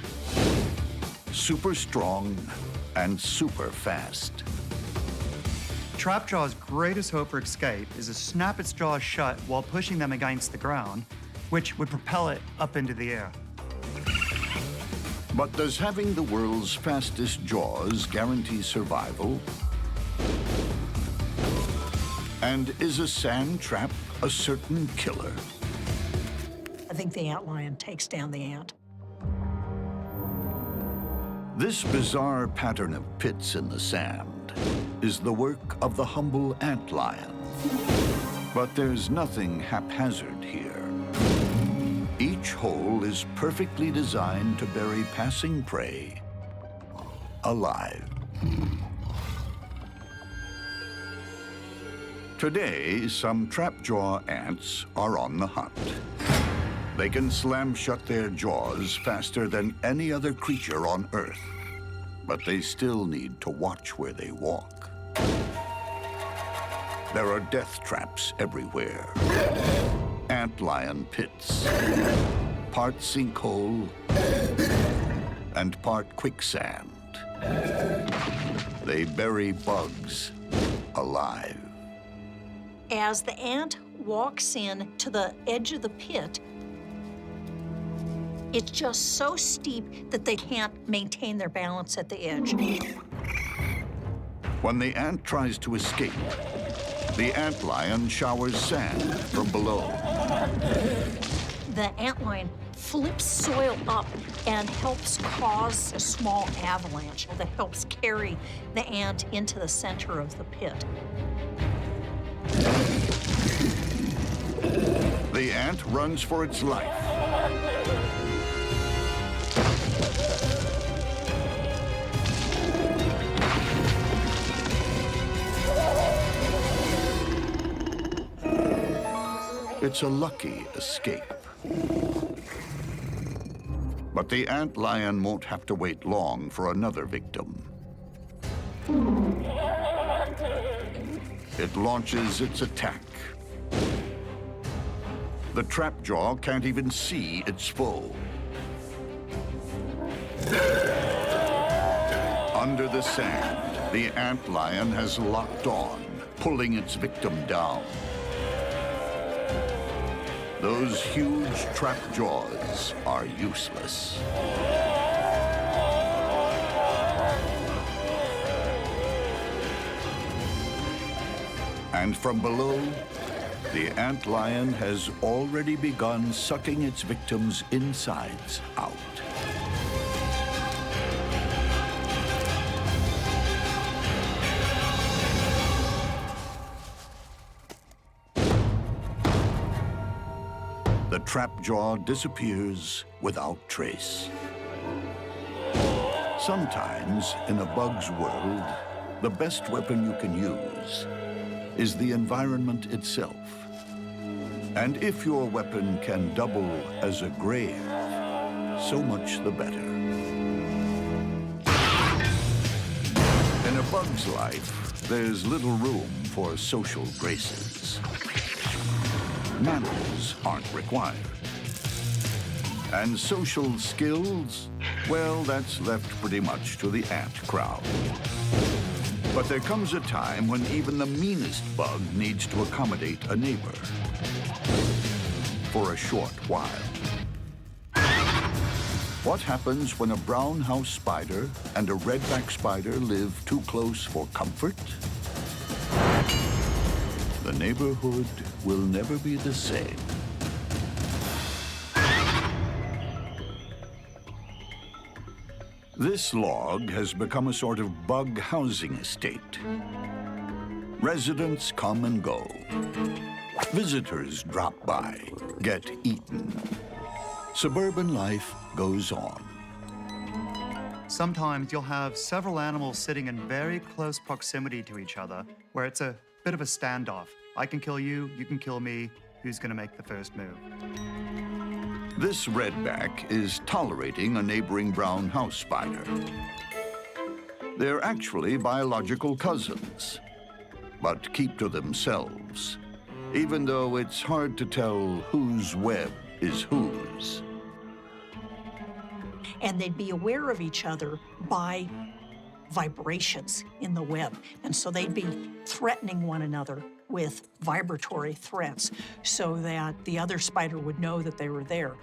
Super strong and super fast. Trapjaw's greatest hope for escape is to snap its jaws shut while pushing them against the ground, which would propel it up into the air. But does having the world's fastest jaws guarantee survival? And is a sand trap a certain killer? I think the antlion takes down the ant. This bizarre pattern of pits in the sand is the work of the humble antlion. But there's nothing haphazard here. Each hole is perfectly designed to bury passing prey alive. Today, some trapjaw ants are on the hunt. They can slam shut their jaws faster than any other creature on Earth, but they still need to watch where they walk. There are death traps everywhere. Antlion pits, part sinkhole and part quicksand. They bury bugs alive. As the ant walks in to the edge of the pit, it's just so steep that they can't maintain their balance at the edge. When the ant tries to escape, the antlion showers sand from below. The antlion flips soil up and helps cause a small avalanche that helps carry the ant into the center of the pit. The ant runs for its life. It's a lucky escape. But the antlion won't have to wait long for another victim. It launches its attack. The trapjaw can't even see its foe. Under the sand, the antlion has locked on, pulling its victim down. Those huge trap jaws are useless. And from below, the antlion has already begun sucking its victims' insides out. The trapjaw disappears without trace. Sometimes, in a bug's world, the best weapon you can use is the environment itself. And if your weapon can double as a grave, so much the better. In a bug's life, there's little room for social graces. Manners aren't required. And social skills, well, that's left pretty much to the ant crowd. But there comes a time when even the meanest bug needs to accommodate a neighbor. For a short while. What happens when a brown house spider and a redback spider live too close for comfort? The neighborhood will never be the same. This log has become a sort of bug housing estate. Residents come and go. Visitors drop by, get eaten. Suburban life goes on. Sometimes you'll have several animals sitting in very close proximity to each other, where it's a bit of a standoff. I can kill you, you can kill me, who's gonna make the first move? This redback is tolerating a neighboring brown house spider. They're actually biological cousins, but keep to themselves, even though it's hard to tell whose web is whose. And they'd be aware of each other by vibrations in the web. And so they'd be threatening one another with vibratory threats so that the other spider would know that they were there.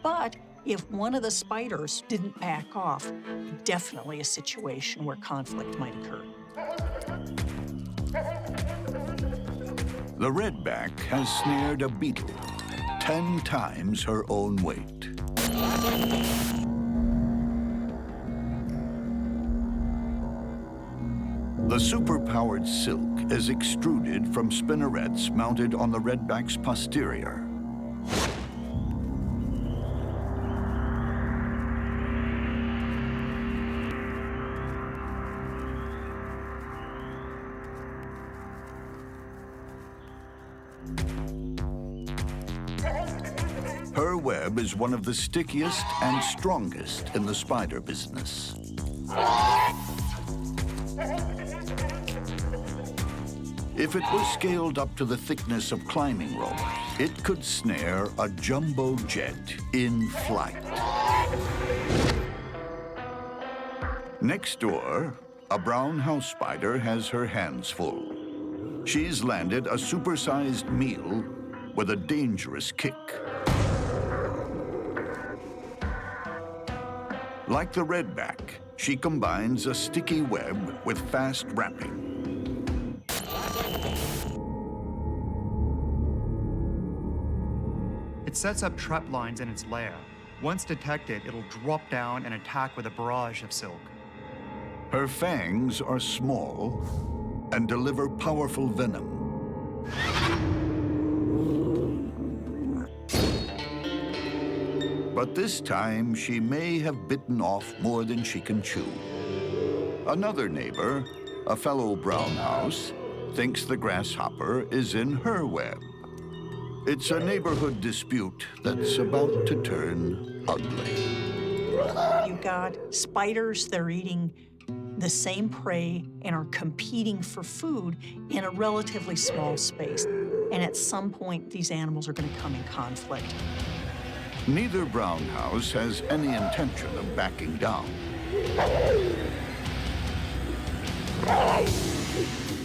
But if one of the spiders didn't back off, definitely a situation where conflict might occur. The redback has snared a beetle 10 times her own weight. The superpowered silk is extruded from spinnerets mounted on the redback's posterior. Her web is one of the stickiest and strongest in the spider business. If it was scaled up to the thickness of climbing rope, it could snare a jumbo jet in flight. Next door, a brown house spider has her hands full. She's landed a supersized meal with a dangerous kick. Like the redback, she combines a sticky web with fast wrapping. It sets up trap lines in its lair. Once detected, it'll drop down and attack with a barrage of silk. Her fangs are small and deliver powerful venom. But this time, she may have bitten off more than she can chew. Another neighbor, a fellow brown house, thinks the grasshopper is in her web. It's a neighborhood dispute that's about to turn ugly. You've got spiders, they're eating the same prey and are competing for food in a relatively small space. And at some point, these animals are going to come in conflict. Neither brown house has any intention of backing down.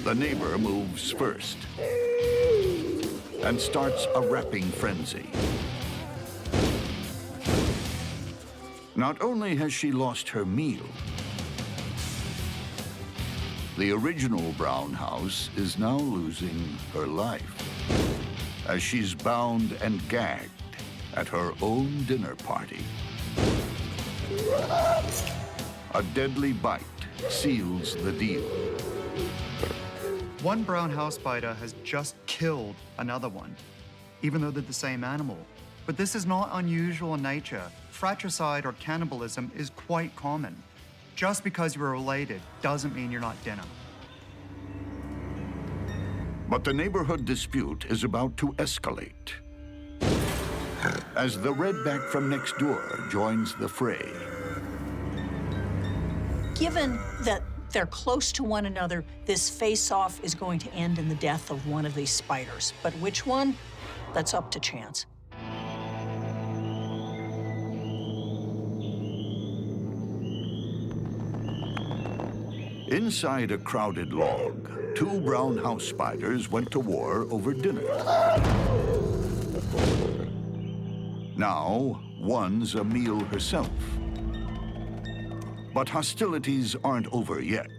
The neighbor moves first and starts a wrapping frenzy. Not only has she lost her meal, the original brown house is now losing her life as she's bound and gagged at her own dinner party. A deadly bite seals the deal. One brown house spider has just killed another one, even though they're the same animal. But this is not unusual in nature. Fratricide or cannibalism is quite common. Just because you're related doesn't mean you're not dinner. But the neighborhood dispute is about to escalate as the redback from next door joins the fray. Given that they're close to one another, this face-off is going to end in the death of one of these spiders. But which one? That's up to chance. Inside a crowded log, two brown house spiders went to war over dinner. Now, one's a meal herself. But hostilities aren't over yet.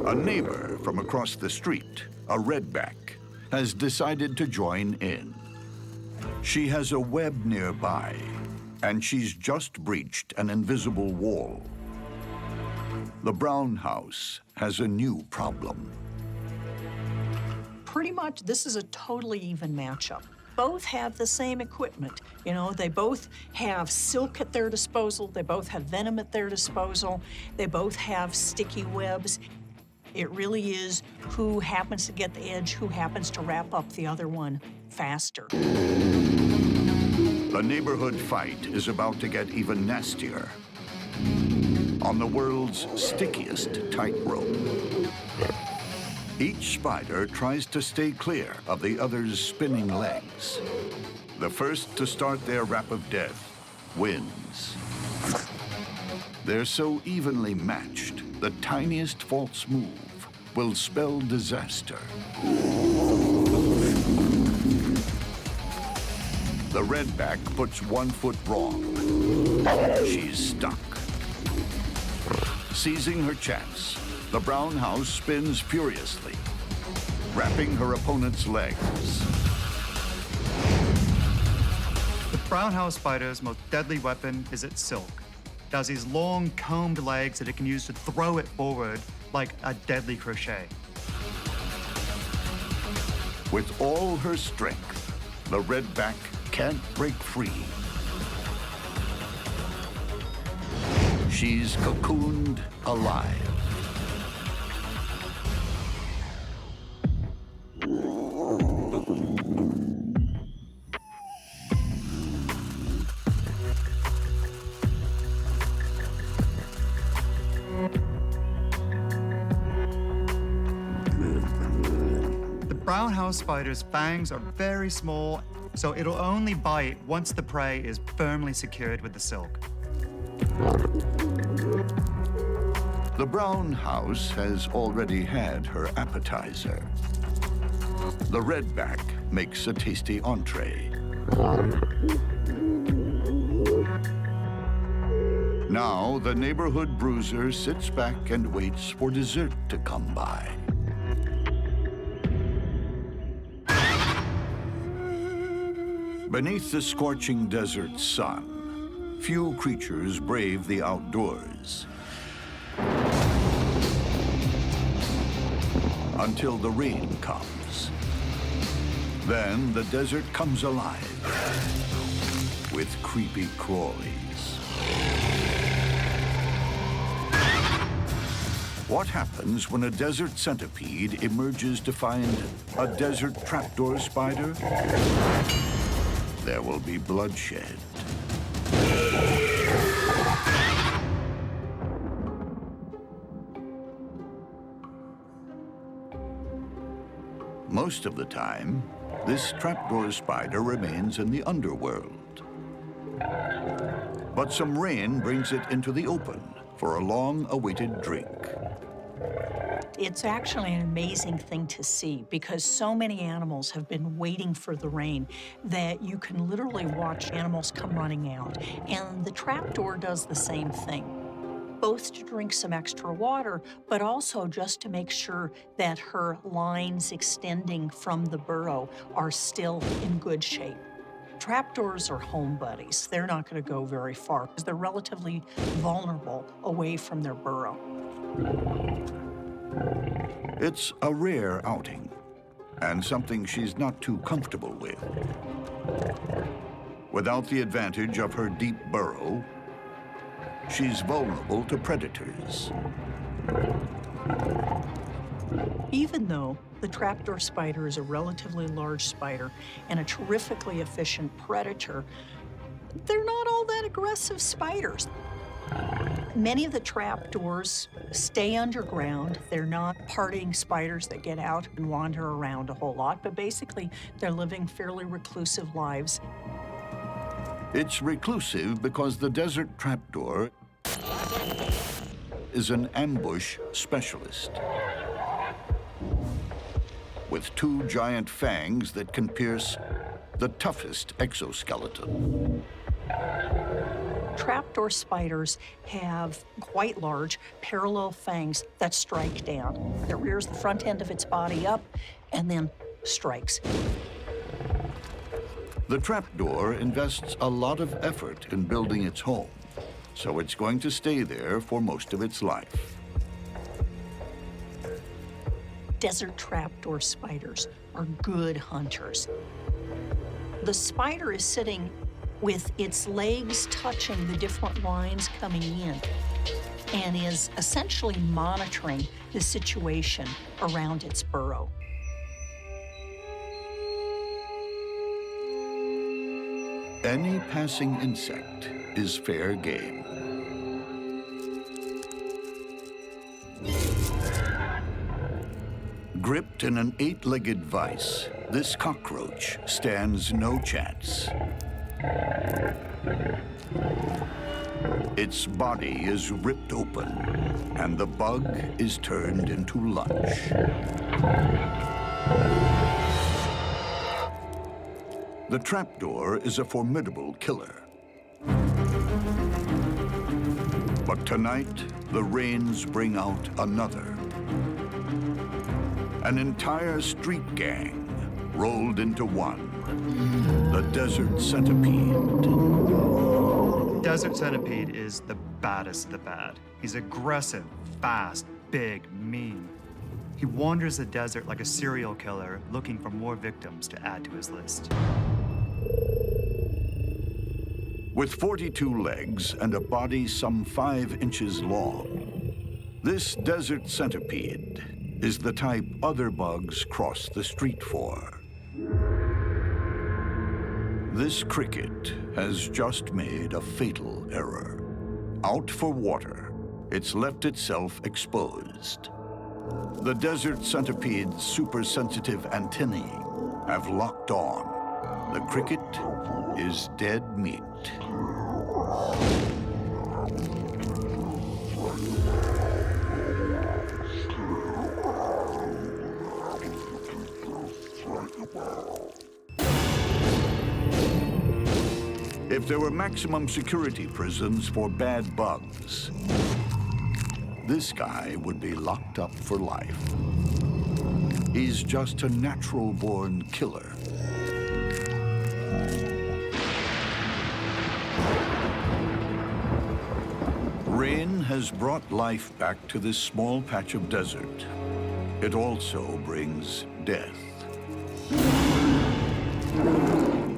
A neighbor from across the street, a redback, has decided to join in. She has a web nearby, and she's just breached an invisible wall. The brown house has a new problem. Pretty much, this is a totally even matchup. Both have the same equipment. You know, they both have silk at their disposal. They both have venom at their disposal. They both have sticky webs. It really is who happens to get the edge, who happens to wrap up the other one faster. The neighborhood fight is about to get even nastier. On the world's stickiest tightrope. Each spider tries to stay clear of the other's spinning legs. The first to start their rap of death wins. They're so evenly matched, the tiniest false move will spell disaster. The redback puts 1 foot wrong. She's stuck. Seizing her chance, the brown house spins furiously, wrapping her opponent's legs. The brown house spider's most deadly weapon is its silk. It has these long, combed legs that it can use to throw it forward like a deadly crochet. With all her strength, the redback can't break free. She's cocooned alive. The brown house spider's fangs are very small, so it'll only bite once the prey is firmly secured with the silk. The brown house has already had her appetizer. The redback makes a tasty entree. Now, the neighborhood bruiser sits back and waits for dessert to come by. Beneath the scorching desert sun, few creatures brave the outdoors. Until the rain comes. Then the desert comes alive with creepy crawlies. What happens when a desert centipede emerges to find a desert trapdoor spider? There will be bloodshed. Most of the time, this trapdoor spider remains in the underworld. But some rain brings it into the open for a long-awaited drink. It's actually an amazing thing to see because so many animals have been waiting for the rain that you can literally watch animals come running out. And the trapdoor does the same thing, both to drink some extra water, but also just to make sure that her lines extending from the burrow are still in good shape. Trapdoors are home buddies. They're not going to go very far because they're relatively vulnerable away from their burrow. It's a rare outing, and something she's not too comfortable with. Without the advantage of her deep burrow, she's vulnerable to predators. Even though the trapdoor spider is a relatively large spider and a terrifically efficient predator, they're not all that aggressive spiders. Many of the trapdoors stay underground. They're not partying spiders that get out and wander around a whole lot, but basically they're living fairly reclusive lives. It's reclusive because the desert trapdoor is an ambush specialist with 2 giant fangs that can pierce the toughest exoskeleton. Trapdoor spiders have quite large parallel fangs that strike down. It rears the front end of its body up and then strikes. The trapdoor invests a lot of effort in building its home, so it's going to stay there for most of its life. Desert trapdoor spiders are good hunters. The spider is sitting with its legs touching the different lines coming in and is essentially monitoring the situation around its burrow. Any passing insect is fair game. Gripped in an 8-legged vise, this cockroach stands no chance. Its body is ripped open, and the bug is turned into lunch. The trapdoor is a formidable killer. But tonight, the rains bring out another. An entire street gang rolled into one. The Desert Centipede. Desert Centipede is the baddest of the bad. He's aggressive, fast, big, mean. He wanders the desert like a serial killer, looking for more victims to add to his list. With 42 legs and a body some 5 inches long, this Desert Centipede is the type other bugs cross the street for. This cricket has just made a fatal error. Out for water, it's left itself exposed. The Desert Centipede's super-sensitive antennae have locked on. The cricket is dead meat. If there were maximum security prisons for bad bugs, this guy would be locked up for life. He's just a natural-born killer. Rain has brought life back to this small patch of desert. It also brings death.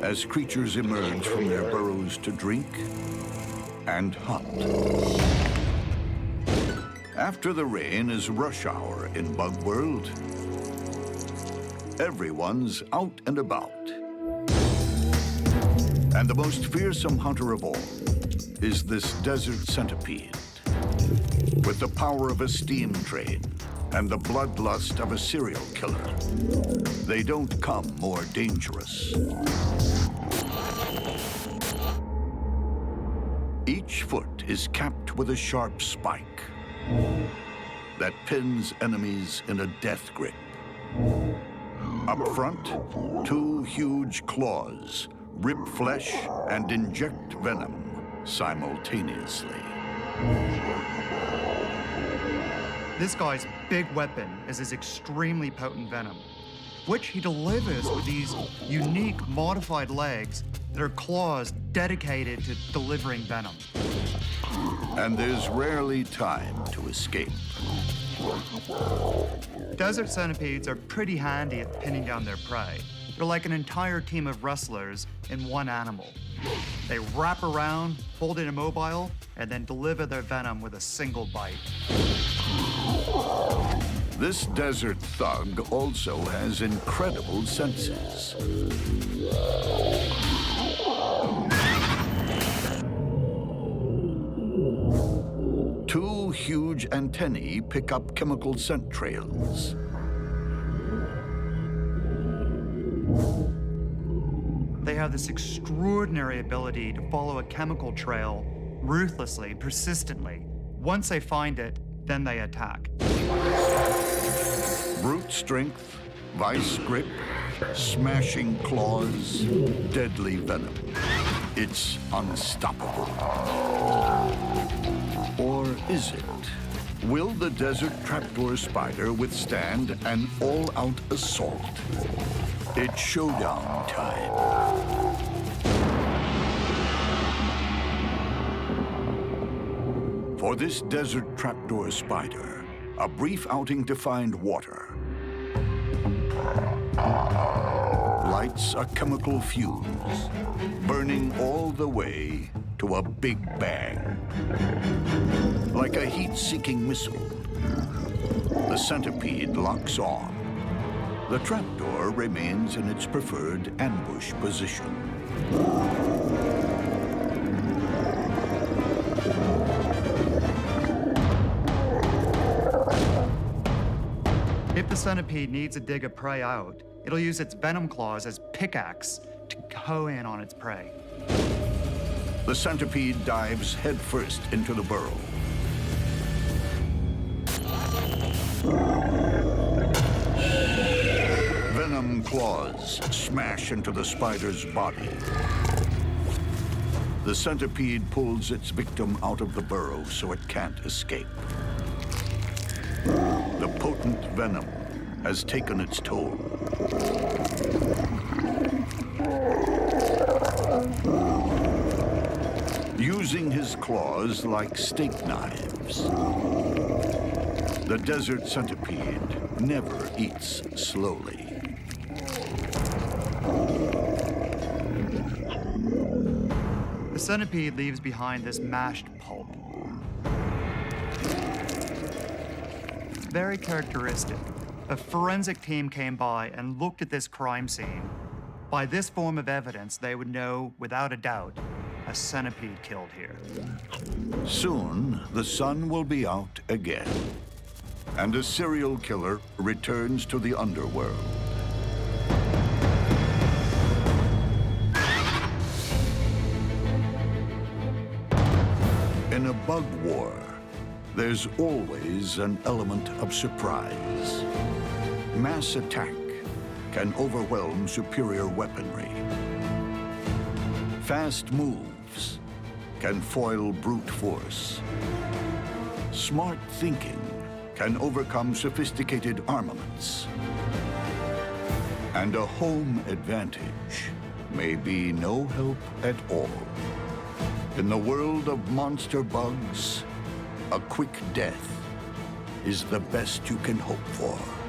As creatures emerge from their burrows to drink and hunt. After the rain is rush hour in Bug World. Everyone's out and about. And the most fearsome hunter of all is this Desert Centipede. With the power of a steam train and the bloodlust of a serial killer, they don't come more dangerous. Each foot is capped with a sharp spike that pins enemies in a death grip. Up front, two huge claws rip flesh and inject venom simultaneously. This guy's big weapon is his extremely potent venom, which he delivers with these unique modified legs that are claws dedicated to delivering venom. And there's rarely time to escape. Desert centipedes are pretty handy at pinning down their prey. They're like an entire team of wrestlers in one animal. They wrap around, hold it immobile, and then deliver their venom with a single bite. This desert thug also has incredible senses. Two huge antennae pick up chemical scent trails. They have this extraordinary ability to follow a chemical trail ruthlessly, persistently. Once they find it, then they attack. Brute strength, vice grip, smashing claws, deadly venom. It's unstoppable. Or is it? Will the Desert Trapdoor spider withstand an all-out assault? It's showdown time. For this Desert Trapdoor spider, a brief outing to find water lights a chemical fuse, burning all the way to a big bang. Like a heat-seeking missile, the centipede locks on. The trapdoor remains in its preferred ambush position. If the centipede needs to dig a prey out, it'll use its venom claws as pickaxe to hoe in on its prey. The centipede dives headfirst into the burrow. Venom claws smash into the spider's body. The centipede pulls its victim out of the burrow so it can't escape. The potent venom has taken its toll. Using his claws like steak knives, the desert centipede never eats slowly. The centipede leaves behind this mashed pulp. Very characteristic. A forensic team came by and looked at this crime scene. By this form of evidence, they would know, without a doubt, a centipede killed here. Soon, the sun will be out again, and a serial killer returns to the underworld. In a bug war, there's always an element of surprise. Mass attack, can overwhelm superior weaponry. Fast moves can foil brute force. Smart thinking can overcome sophisticated armaments. And a home advantage may be no help at all. In the world of monster bugs, a quick death is the best you can hope for.